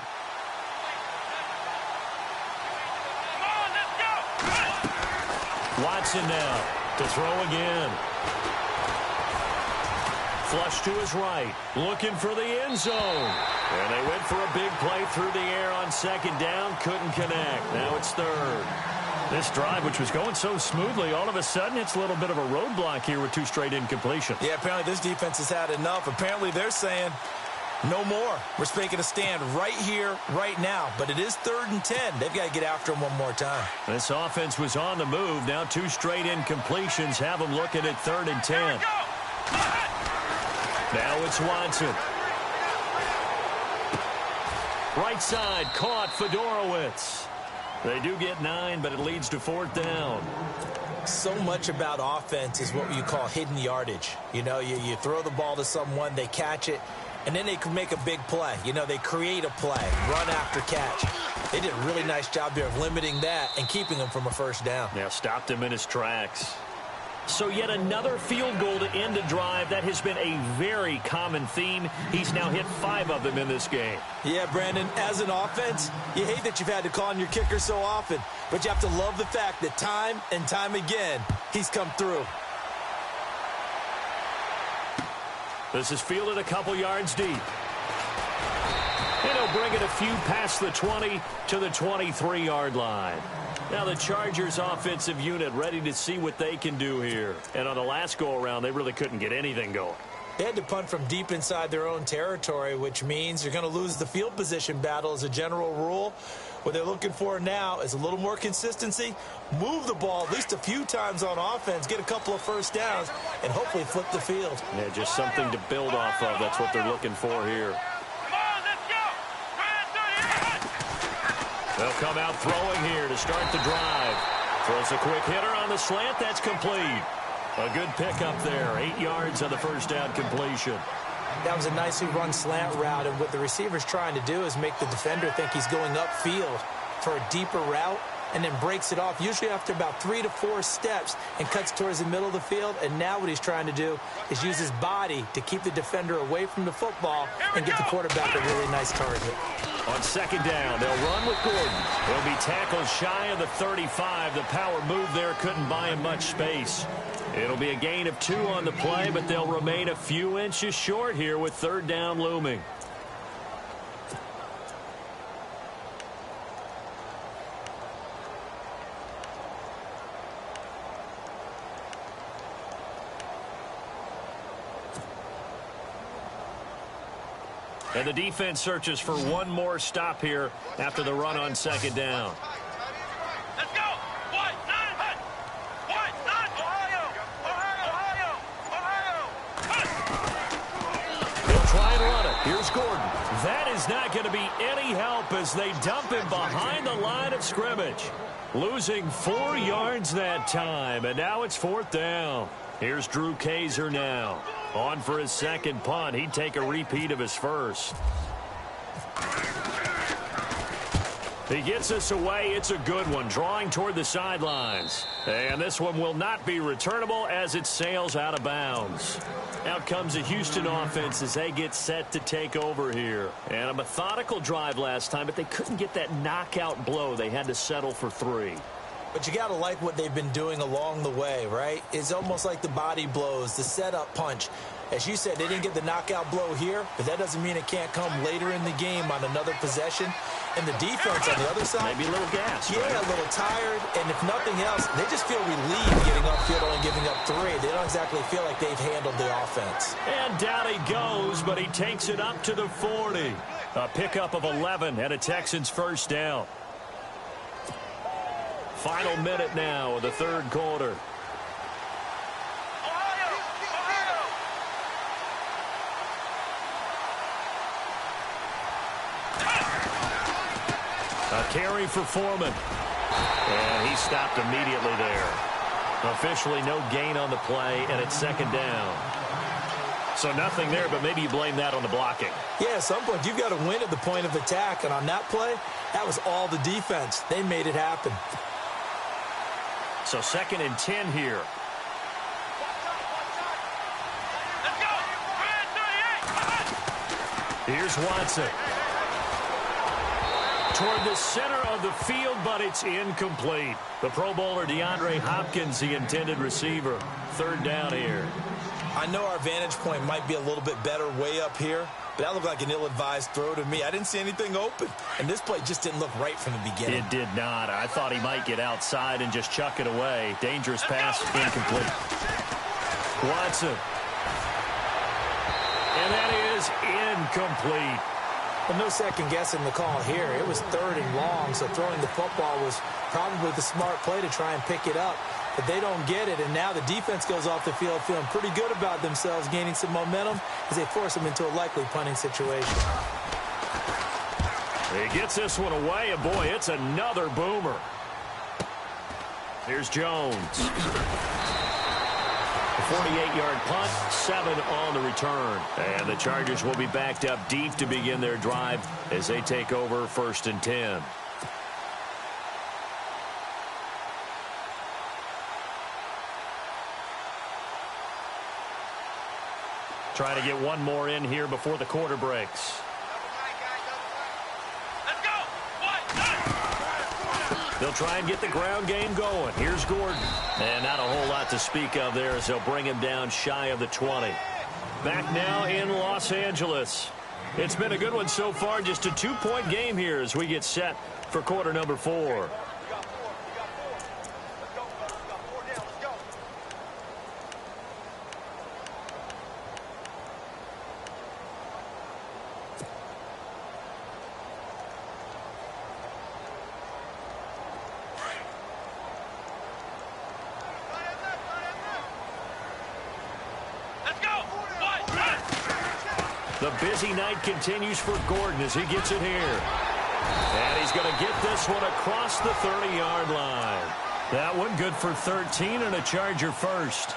Watson now to throw again. Flush to his right. Looking for the end zone. And they went for a big play through the air on 2nd down. Couldn't connect. Now it's 3rd. This drive, which was going so smoothly, all of a sudden it's a little bit of a roadblock here with 2 straight incompletions. Yeah, apparently this defense has had enough. Apparently they're saying no more. We're making a stand right here, right now. But it is 3rd and 10. They've got to get after him one more time. This offense was on the move. Now 2 straight incompletions have them looking at 3rd and 10. Now it's Watson. Right side, caught Fedorowicz. They do get 9, but it leads to 4th down. So much about offense is what you call hidden yardage. You know, you throw the ball to someone, they catch it, and then they can make a big play. You know, they create a play, run after catch. They did a really nice job there of limiting that and keeping him from a 1st down. Yeah, stopped him in his tracks. So yet another field goal to end a drive. That has been a very common theme. He's now hit 5 of them in this game. Yeah, Brandon, as an offense, you hate that you've had to call on your kicker so often, but you have to love the fact that time and time again, he's come through. This is fielded a couple yards deep. And he'll bring it a few past the 20 to the 23-yard line. Now the Chargers offensive unit ready to see what they can do here. And on the last go-around, they really couldn't get anything going. They had to punt from deep inside their own territory, which means you're going to lose the field position battle as a general rule, What they're looking for now is a little more consistency, move the ball at least a few times on offense, get a couple of first downs, and hopefully flip the field. Yeah, just something to build off of. That's what they're looking for here. Come on, let's go. Brand 38. They'll come out throwing here to start the drive. Throws a quick hitter on the slant. That's complete. A good pickup there. 8 yards on the first down completion. That was a nicely run slant route, and what the receiver's trying to do is make the defender think he's going upfield for a deeper route, and then breaks it off, usually after about 3 to 4 steps, and cuts towards the middle of the field. And now what he's trying to do is use his body to keep the defender away from the football and get the quarterback a really nice target. On second down, they'll run with Gordon. He'll be tackled shy of the 35. The power move there couldn't buy him much space. It'll be a gain of 2 on the play, but they'll remain a few inches short here with third down looming. And the defense searches for one more stop here after the run on second down. Let's go. White, 9, hut. White, 9. Ohio. They'll try and run it. Here's Gordon. That is not going to be any help as they dump him behind the line of scrimmage. Losing 4 yards that time, and now it's fourth down. Here's Drew Kaiser now. On for his second punt. He'd take a repeat of his first. He gets us away. It's a good one, drawing toward the sidelines. And this one will not be returnable as it sails out of bounds. Out comes the Houston offense as they get set to take over here. And a methodical drive last time, but they couldn't get that knockout blow. They had to settle for 3. But you got to like what they've been doing along the way, right? It's almost like the body blows, the setup punch. As you said, they didn't get the knockout blow here, but that doesn't mean it can't come later in the game on another possession. And the defense on the other side, maybe a little gas. Yeah, right? A little tired. And if nothing else, they just feel relieved getting upfield and giving up 3. They don't exactly feel like they've handled the offense. And down he goes, but he takes it up to the 40. A pickup of 11 and a Texans first down. Final minute now of the third quarter. A carry for Foreman. And he stopped immediately there. Officially no gain on the play, and it's second down. So nothing there, but maybe you blame that on the blocking. Yeah, at some point you've got to win at the point of attack, and on that play, that was all the defense. They made it happen. So second and 10 here. Let's go. Brand 38. Here's Watson. Toward the center of the field, but it's incomplete. The Pro Bowler DeAndre Hopkins, the intended receiver. Third down here. I know our vantage point might be a little bit better way up here, but that looked like an ill-advised throw to me. I didn't see anything open, and this play just didn't look right from the beginning. It did not. I thought he might get outside and just chuck it away. Dangerous pass, incomplete. Watson. And that is incomplete. Well, no second guessing the call here. It was third and long, so throwing the football was probably the smart play to try and pick it up. But they don't get it, and now the defense goes off the field feeling pretty good about themselves, gaining some momentum as they force them into a likely punting situation. He gets this one away, and boy, it's another boomer. Here's Jones. A 48-yard punt, 7 on the return. And the Chargers will be backed up deep to begin their drive as they take over first and 10. Trying to get one more in here before the quarter breaks. Let's go. White, They'll try and get the ground game going. Here's Gordon. And not a whole lot to speak of there as they'll bring him down shy of the 20. Back now in Los Angeles. It's been a good one so far. Just a 2-point game here as we get set for quarter number 4. The busy night continues for Gordon as he gets it here. And he's going to get this one across the 30-yard line. That one good for 13 and a Charger first.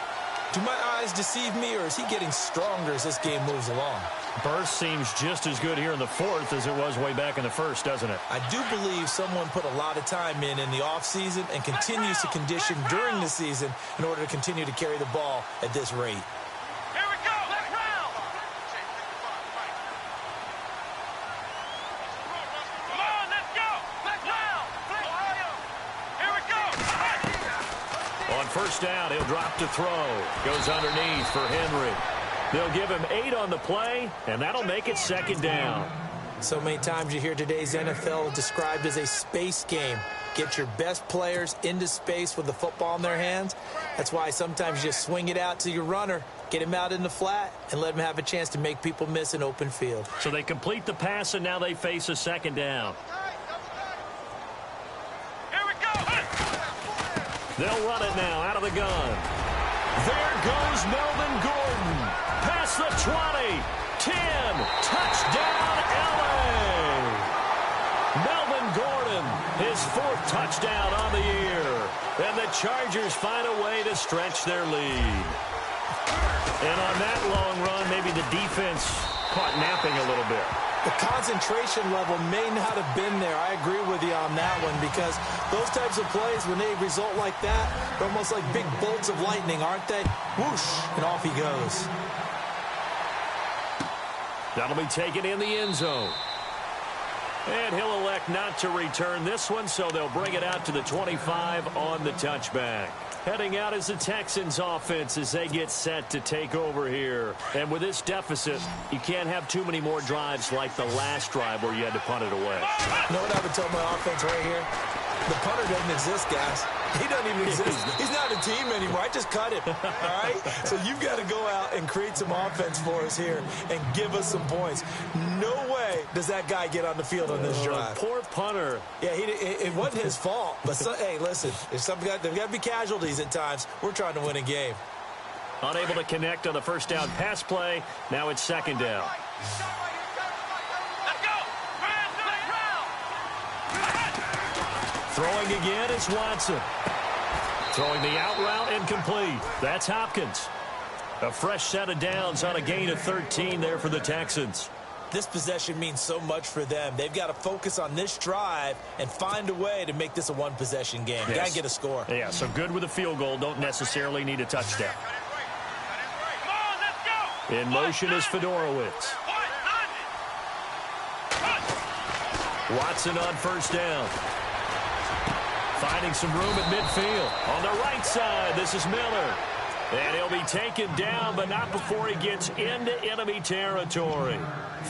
Do my eyes deceive me, or is he getting stronger as this game moves along? Burst seems just as good here in the fourth as it was way back in the first, doesn't it? I do believe someone put a lot of time in the offseason and continues to condition during the season in order to continue to carry the ball at this rate. Here we go. Let's round. Come on, let's go. Let's round. Here we go. On first down, he'll drop to throw. Goes underneath for Henry. They'll give him 8 on the play, and that'll make it second down. So many times you hear today's NFL described as a space game. Get your best players into space with the football in their hands. That's why sometimes you just swing it out to your runner, get him out in the flat, and let him have a chance to make people miss an open field. So they complete the pass, and now they face a second down. Here we go. They'll run it now out of the gun. There goes Melvin Gordon. Past the 20, 10, touchdown LA. Melvin Gordon, his 4th touchdown on the year. And the Chargers find a way to stretch their lead. And on that long run, maybe the defense caught napping a little bit. The concentration level may not have been there. I agree with you on that one, because those types of plays, when they result like that, they're almost like big bolts of lightning, aren't they? Whoosh, and off he goes. That'll be taken in the end zone. And he'll elect not to return this one, so they'll bring it out to the 25 on the touchback. Heading out is the Texans offense as they get set to take over here. And with this deficit, you can't have too many more drives like the last drive where you had to punt it away. You know what I would tell my offense right here? The punter doesn't exist, guys. He doesn't even exist. He's not a team anymore. I just cut him. All right? So you've got to go out and create some offense for us here and give us some points. No way does that guy get on the field on this drive. Poor punter. Yeah, it wasn't his fault. But, hey, listen, there's got to be casualties at times. We're trying to win a game. Unable to connect on the first down pass play. Now it's second down. Let's go. Throwing again is Watson. Throwing the out route incomplete. That's Hopkins. A fresh set of downs on a gain of 13 there for the Texans. This possession means so much for them. They've got to focus on this drive and find a way to make this a one-possession game. Yes. Got to get a score. Yeah, so good with a field goal. Don't necessarily need a touchdown. Come on, let's go. In motion is Fedorowicz. Watson on first down. Finding some room at midfield. On the right side, this is Miller. And he'll be taken down, but not before he gets into enemy territory.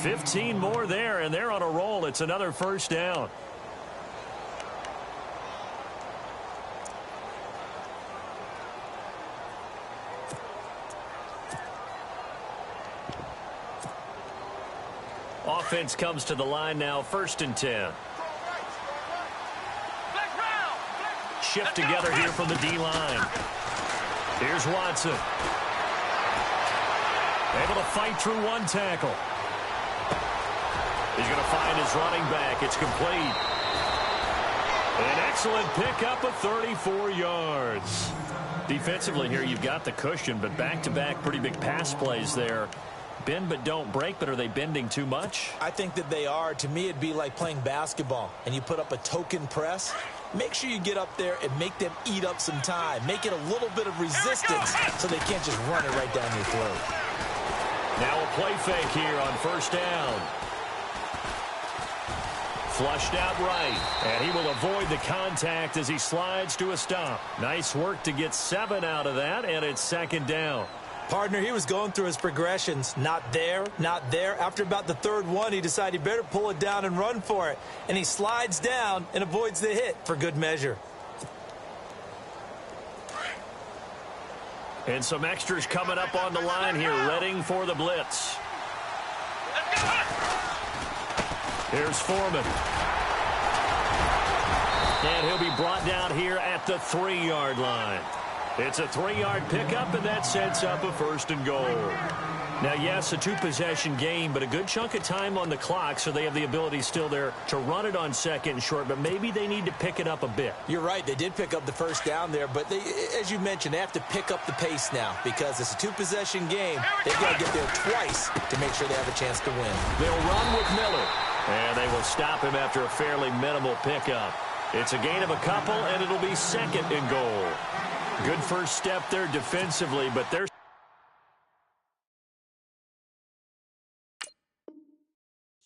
15 more there, and they're on a roll. It's another first down. Offense comes to the line now, 1st and 10. Shift together here from the D-line. Here's Watson. Able to fight through one tackle. He's going to find his running back. It's complete. An excellent pickup of 34 yards. Defensively here, you've got the cushion, but back-to-back pretty big pass plays there. Bend but don't break, but are they bending too much? I think that they are. To me, it'd be like playing basketball, and you put up a token press. Make sure you get up there and make them eat up some time. Make it a little bit of resistance so they can't just run it right down your throat. Now a play fake here on first down. Flushed out right, and he will avoid the contact as he slides to a stop. Nice work to get 7 out of that, and it's second down. Partner, he was going through his progressions. Not there, not there. After about the 3rd one, he decided he better pull it down and run for it. And he slides down and avoids the hit for good measure. And some extras coming up on the line here, readying for the blitz. Here's Foreman. And he'll be brought down here at the 3-yard line. It's a 3-yard pickup, and that sets up a 1st and goal. Now, yes, a 2-possession game, but a good chunk of time on the clock, so they have the ability still there to run it on 2nd and short, but maybe they need to pick it up a bit. You're right. They did pick up the 1st down there, but they, as you mentioned, they have to pick up the pace now because it's a 2-possession game. They've got to get there twice to make sure they have a chance to win. They'll run with Miller, and they will stop him after a fairly minimal pickup. It's a gain of a couple, and it'll be 2nd and goal. Good first step there defensively, but they're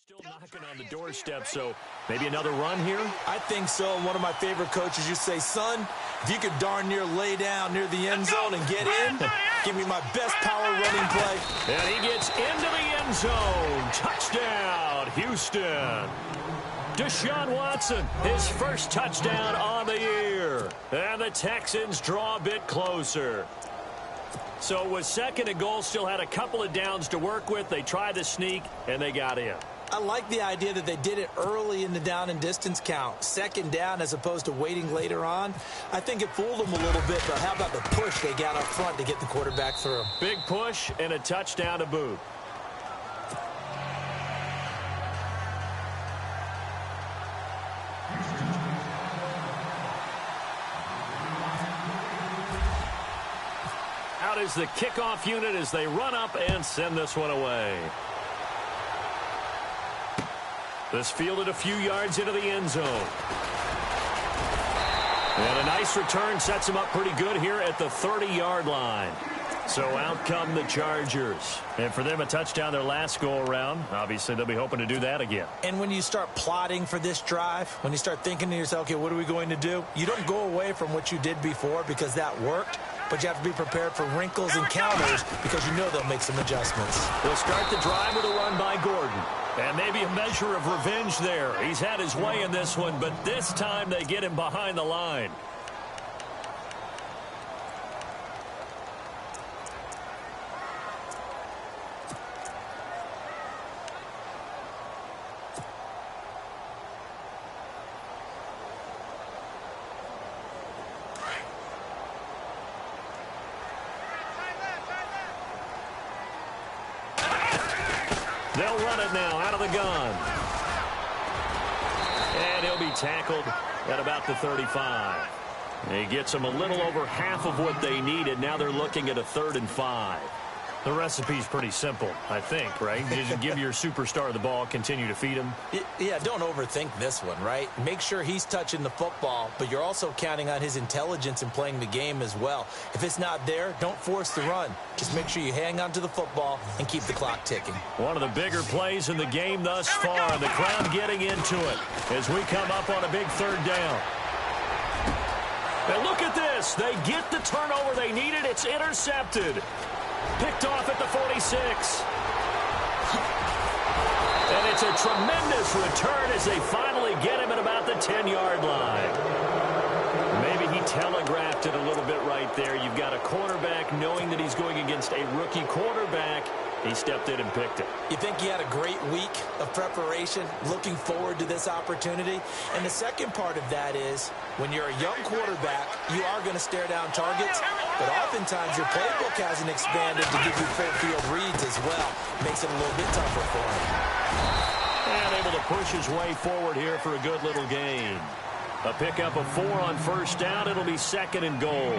still knocking on the doorstep, so maybe another run here? I think so. One of my favorite coaches used to say, son, if you could darn near lay down near the end zone and get in, give me my best power running play. And he gets into the end zone. Touchdown, Houston. Deshaun Watson, his first touchdown on the year. And the Texans draw a bit closer. So with 2nd and goal, still had a couple of downs to work with. They tried the sneak, and they got in. I like the idea that they did it early in the down and distance count. 2nd down as opposed to waiting later on. I think it fooled them a little bit, but how about the push they got up front to get the quarterback through? Big push and a touchdown to boot. Out is the kickoff unit as they run up and send this one away. This fielded a few yards into the end zone. And a nice return sets him up pretty good here at the 30-yard line. So out come the Chargers. And for them, a touchdown their last go-around. Obviously, they'll be hoping to do that again. And when you start plotting for this drive, when you start thinking to yourself, okay, what are we going to do? You don't go away from what you did before because that worked. But you have to be prepared for wrinkles and counters because you know they'll make some adjustments. They'll start the drive with a run by Gordon. And maybe a measure of revenge there. He's had his way in this one, but this time they get him behind the line. They'll run it now out of the gun. And he'll be tackled at about the 35. He gets them a little over half of what they needed. Now they're looking at a 3rd and 5. The recipe's pretty simple, I think, right? You just give your superstar the ball, continue to feed him. Yeah, don't overthink this one, right? Make sure he's touching the football, but you're also counting on his intelligence in playing the game as well. If it's not there, don't force the run. Just make sure you hang on to the football and keep the clock ticking. One of the bigger plays in the game thus far. The crowd getting into it as we come up on a big 3rd down. And look at this. They get the turnover they needed. It's intercepted. Picked off at the 46. And it's a tremendous return as they finally get him at about the 10-yard line. Maybe he telegraphed it a little bit right there. You've got a quarterback knowing that he's going against a rookie quarterback. He stepped in and picked it. You think he had a great week of preparation, looking forward to this opportunity? And the second part of that is, when you're a young quarterback, you are going to stare down targets, but oftentimes your playbook hasn't expanded to give you full field reads as well. Makes it a little bit tougher for him. And able to push his way forward here for a good little gain. A pickup of 4 on 1st down. It'll be 2nd and goal.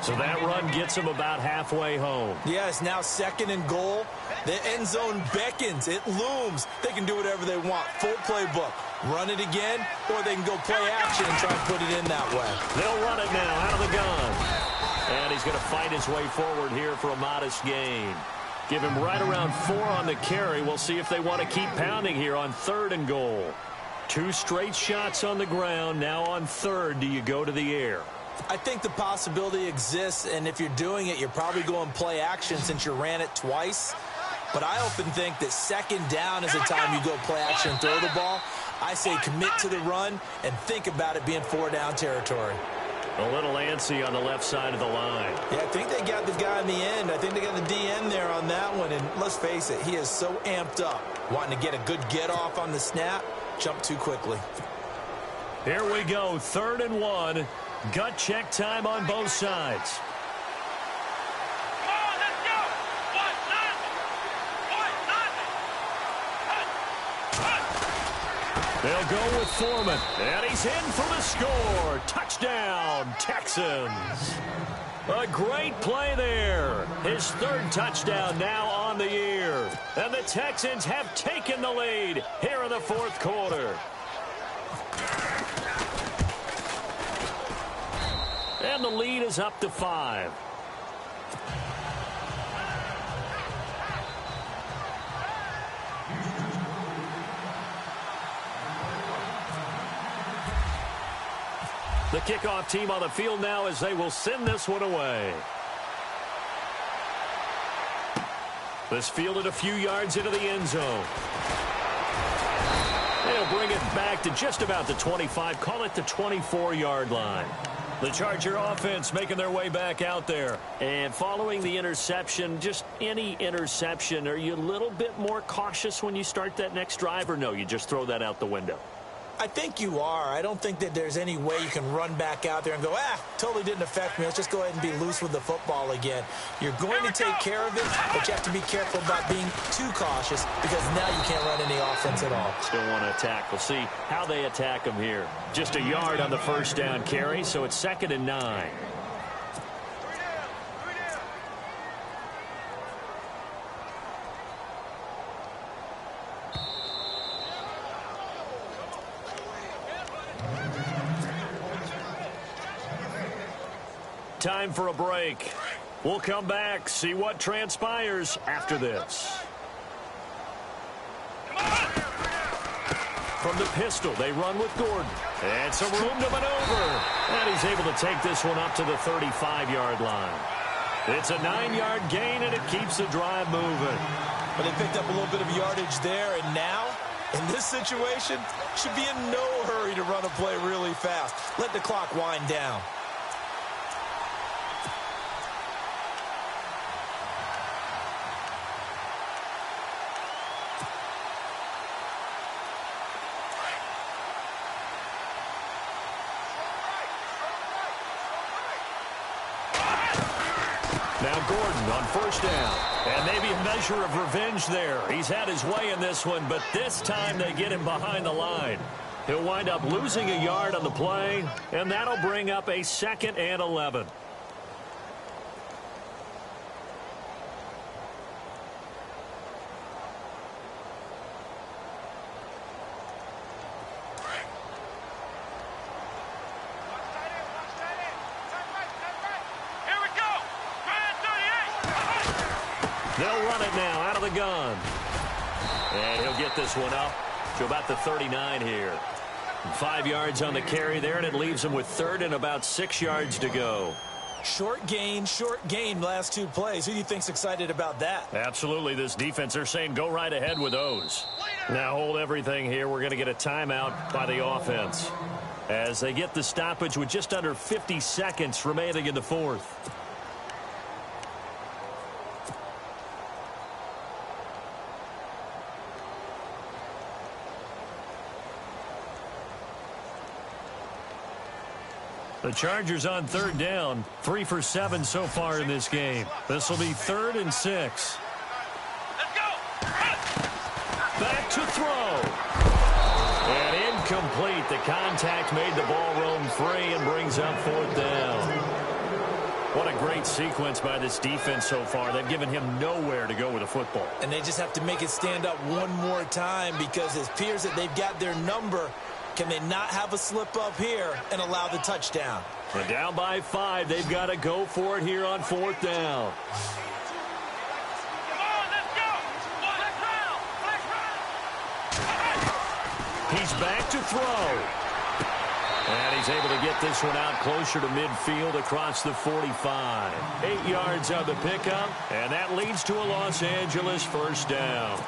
So that run gets him about halfway home. Yeah, it's now 2nd and goal. The end zone beckons. It looms. They can do whatever they want. Full playbook. Run it again, or they can go play action and try and put it in that way. They'll run it now out of the gun. And he's going to fight his way forward here for a modest gain. Give him right around 4 on the carry. We'll see if they want to keep pounding here on 3rd and goal. 2 straight shots on the ground. Now on 3rd, do you go to the air? I think the possibility exists, and if you're doing it, you're probably going play action since you ran it twice. But I often think that 2nd down is the time you go play action and throw the ball. I say commit to the run and think about it being 4-down territory. A little antsy on the left side of the line. Yeah, I think they got the guy in the end. I think they got the DN there on that one. And let's face it, he is so amped up, wanting to get a good get-off on the snap, jump too quickly. Here we go, 3rd and 1. Gut check time on both sides. They'll go with Foreman, and he's in for the score. Touchdown, Texans. A great play there. His third touchdown now on the year. And the Texans have taken the lead here in the fourth quarter. And the lead is up to 5. The kickoff team on the field now as they will send this one away. This fielded a few yards into the end zone. They'll bring it back to just about the 25, call it the 24-yard line. The Charger offense making their way back out there. And following the interception, just any interception, are you a little bit more cautious when you start that next drive, or no, you just throw that out the window? I think you are. I don't think that there's any way you can run back out there and go, totally didn't affect me. Let's just go ahead and be loose with the football again. You're going to take care of it, but you have to be careful about being too cautious because now you can't run any offense at all. Still want to attack. We'll see how they attack them here. Just a yard on the first down carry, so it's 2nd and 9. Time for a break. We'll come back, see what transpires after this. From the pistol, they run with Gordon. And some room to maneuver. And he's able to take this one up to the 35-yard line. It's a 9-yard gain, and it keeps the drive moving. But they picked up a little bit of yardage there, and now, in this situation, should be in no hurry to run a play really fast. Let the clock wind down. Now Gordon on first down. And maybe a measure of revenge there. He's had his way in this one, but this time they get him behind the line. He'll wind up losing a yard on the play, and that'll bring up a 2nd and 11. They'll run it now out of the gun. And he'll get this one up to about the 39 here. 5 yards on the carry there, and it leaves him with 3rd and about 6 yards to go. Short gain, last 2 plays. Who do you think's excited about that? Absolutely. This defense, they're saying go right ahead with those. Now hold everything here. We're going to get a timeout by the offense as they get the stoppage with just under 50 seconds remaining in the fourth. The Chargers on 3rd down, 3 for 7 so far in this game. This will be 3rd and 6. Let's go. Back to throw. And incomplete. The contact made the ball roam free and brings up 4th down. What a great sequence by this defense so far. They've given him nowhere to go with the football. And they just have to make it stand up one more time because it appears that they've got their number. Can they not have a slip up here and allow the touchdown? And down by 5. They've got to go for it here on 4th down. Come on, let's go. Flex round. He's back to throw. And he's able to get this one out closer to midfield across the 45. 8 yards on the pickup, and that leads to a Los Angeles 1st down.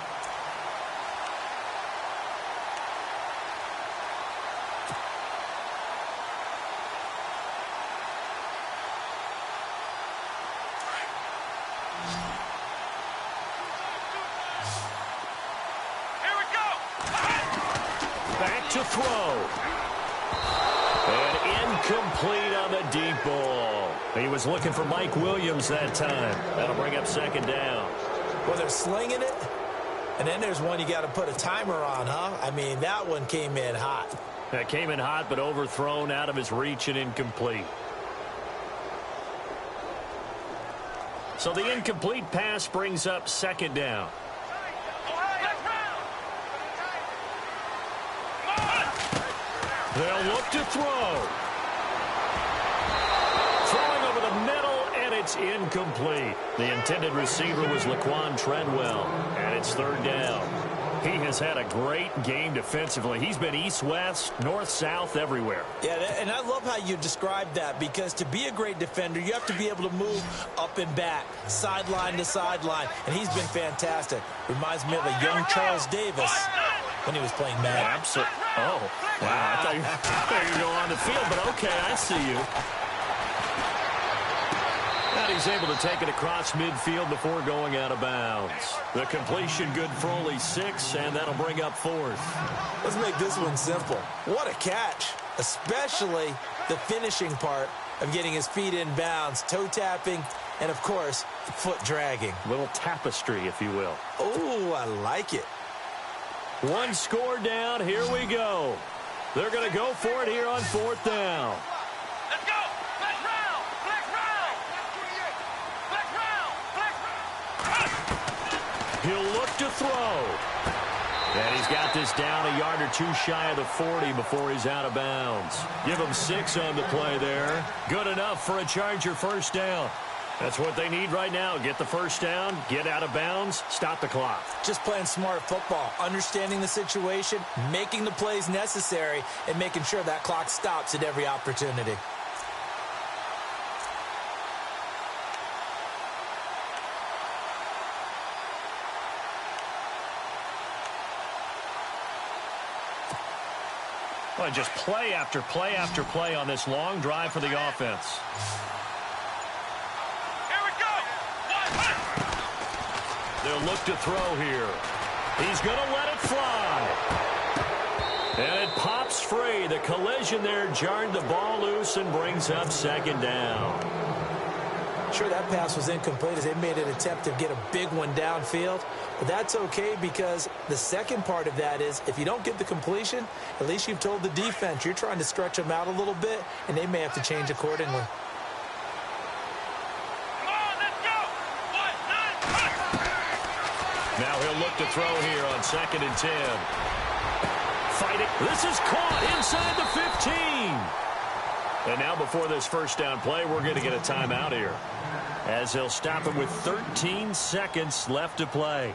To throw. And incomplete on the deep ball. He was looking for Mike Williams that time. That'll bring up 2nd down. Well, they're slinging it, And then there's one you got to put a timer on, huh? I mean, that one came in hot. That came in hot, but overthrown, out of his reach, and incomplete. So the incomplete pass brings up second down. They'll look to throw. Throwing over the middle, and it's incomplete. The intended receiver was Laquan Treadwell, and it's third down. He has had a great game defensively. He's been east-west, north-south, everywhere. Yeah, and I love how you described that, because to be a great defender, you have to be able to move up and back, sideline to sideline, and he's been fantastic. Reminds me of a young Charles Davis when he was playing Madden. Absolutely. Oh, wow. I thought you were going on the field, but okay, I see you. And he's able to take it across midfield before going out of bounds. The completion good for only 6, and that'll bring up fourth. Let's make this one simple. What a catch, especially the finishing part of getting his feet in bounds, toe tapping, and, of course, foot dragging. Little tapestry, if you will. Oh, I like it. One score down. Here we go. They're going to go for it here on fourth down. Let's go. Flex round. Flex round. Flex round. Flex round. He'll look to throw. And he's got this down a yard or two shy of the 40 before he's out of bounds. Give him 6 on the play there. Good enough for a Charger first down. That's what they need right now. Get the first down, get out of bounds, stop the clock. Just playing smart football, understanding the situation, making the plays necessary, and making sure that clock stops at every opportunity. Well, just play after play after play on this long drive for the offense. They'll look to throw here. He's going to let it fly. And it pops free. The collision there jarred the ball loose and brings up second down. Sure, that pass was incomplete as they made an attempt to get a big one downfield. But that's okay, because the second part of that is if you don't get the completion, at least you've told the defense you're trying to stretch them out a little bit, and they may have to change accordingly. Now he'll look to throw here on 2nd and 10. Fighting. This is caught inside the 15. And now before this first down play, we're going to get a timeout here, as they'll stop it with 13 seconds left to play.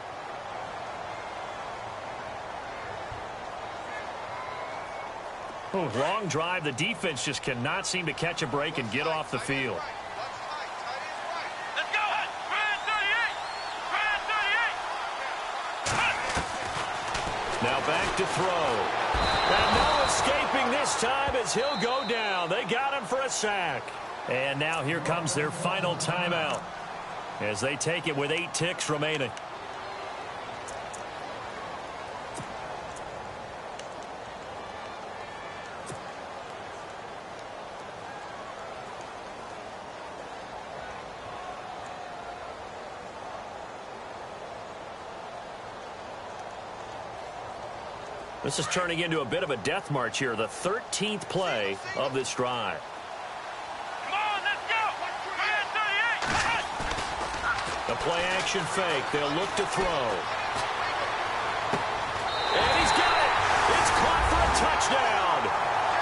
Oh, long drive. The defense just cannot seem to catch a break and get off the field. Now back to throw. And no escaping this time as he'll go down. They got him for a sack. And now here comes their final timeout as they take it with 8 ticks remaining. This is turning into a bit of a death march here, the 13th play of this drive. Come on, let's go. The play action fake. They'll look to throw. And he's got it. It's caught for a touchdown.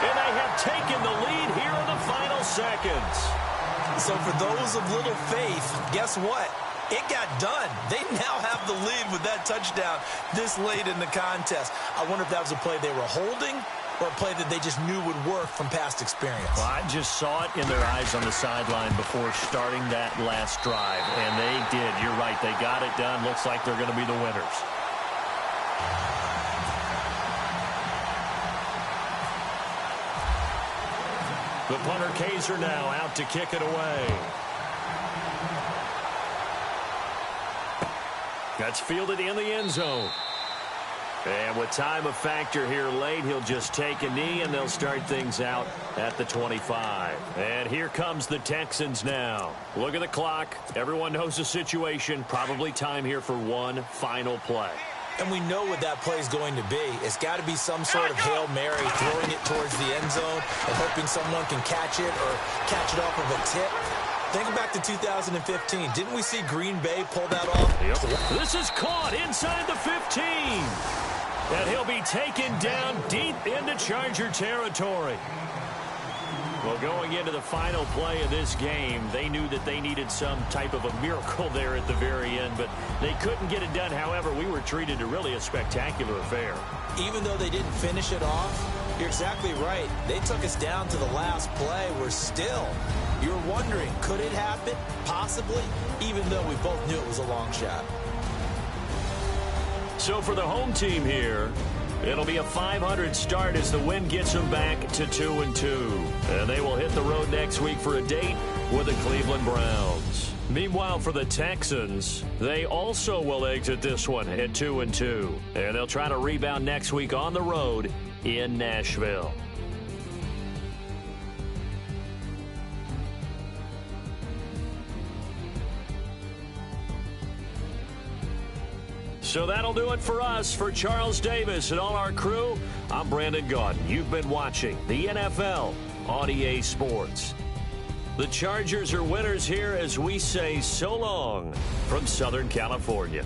And they have taken the lead here in the final seconds. So for those of little faith, guess what? It got done. They now have the lead with that touchdown this late in the contest. I wonder if that was a play they were holding or a play that they just knew would work from past experience. Well, I just saw it in their eyes on the sideline before starting that last drive, and they did. You're right. They got it done. Looks like they're going to be the winners. The punter Kaiser now out to kick it away. That's fielded in the end zone. And with time a factor here late, he'll just take a knee, and they'll start things out at the 25. And here comes the Texans now. Look at the clock. Everyone knows the situation. Probably time here for one final play. And we know what that play is going to be. It's got to be some sort of Hail Mary, throwing it towards the end zone and hoping someone can catch it or catch it off of a tip. Think back to 2015. Didn't we see Green Bay pull that off? Yep. This is caught inside the 15. And he'll be taken down deep into Charger territory. Well, going into the final play of this game, they knew that they needed some type of a miracle there at the very end, but they couldn't get it done. However, we were treated to really a spectacular affair. Even though they didn't finish it off, you're exactly right. They took us down to the last play. You're wondering, could it happen? Possibly, even though we both knew it was a long shot. So for the home team here, it'll be a 500 start as the win gets them back to 2-2. And they will hit the road next week for a date with the Cleveland Browns. Meanwhile, for the Texans, they also will exit this one at 2-2. And they'll try to rebound next week on the road in Nashville. So that'll do it for us. For Charles Davis and all our crew, I'm Brandon Gaudin. You've been watching the NFL on EA Sports. The Chargers are winners here as we say so long from Southern California.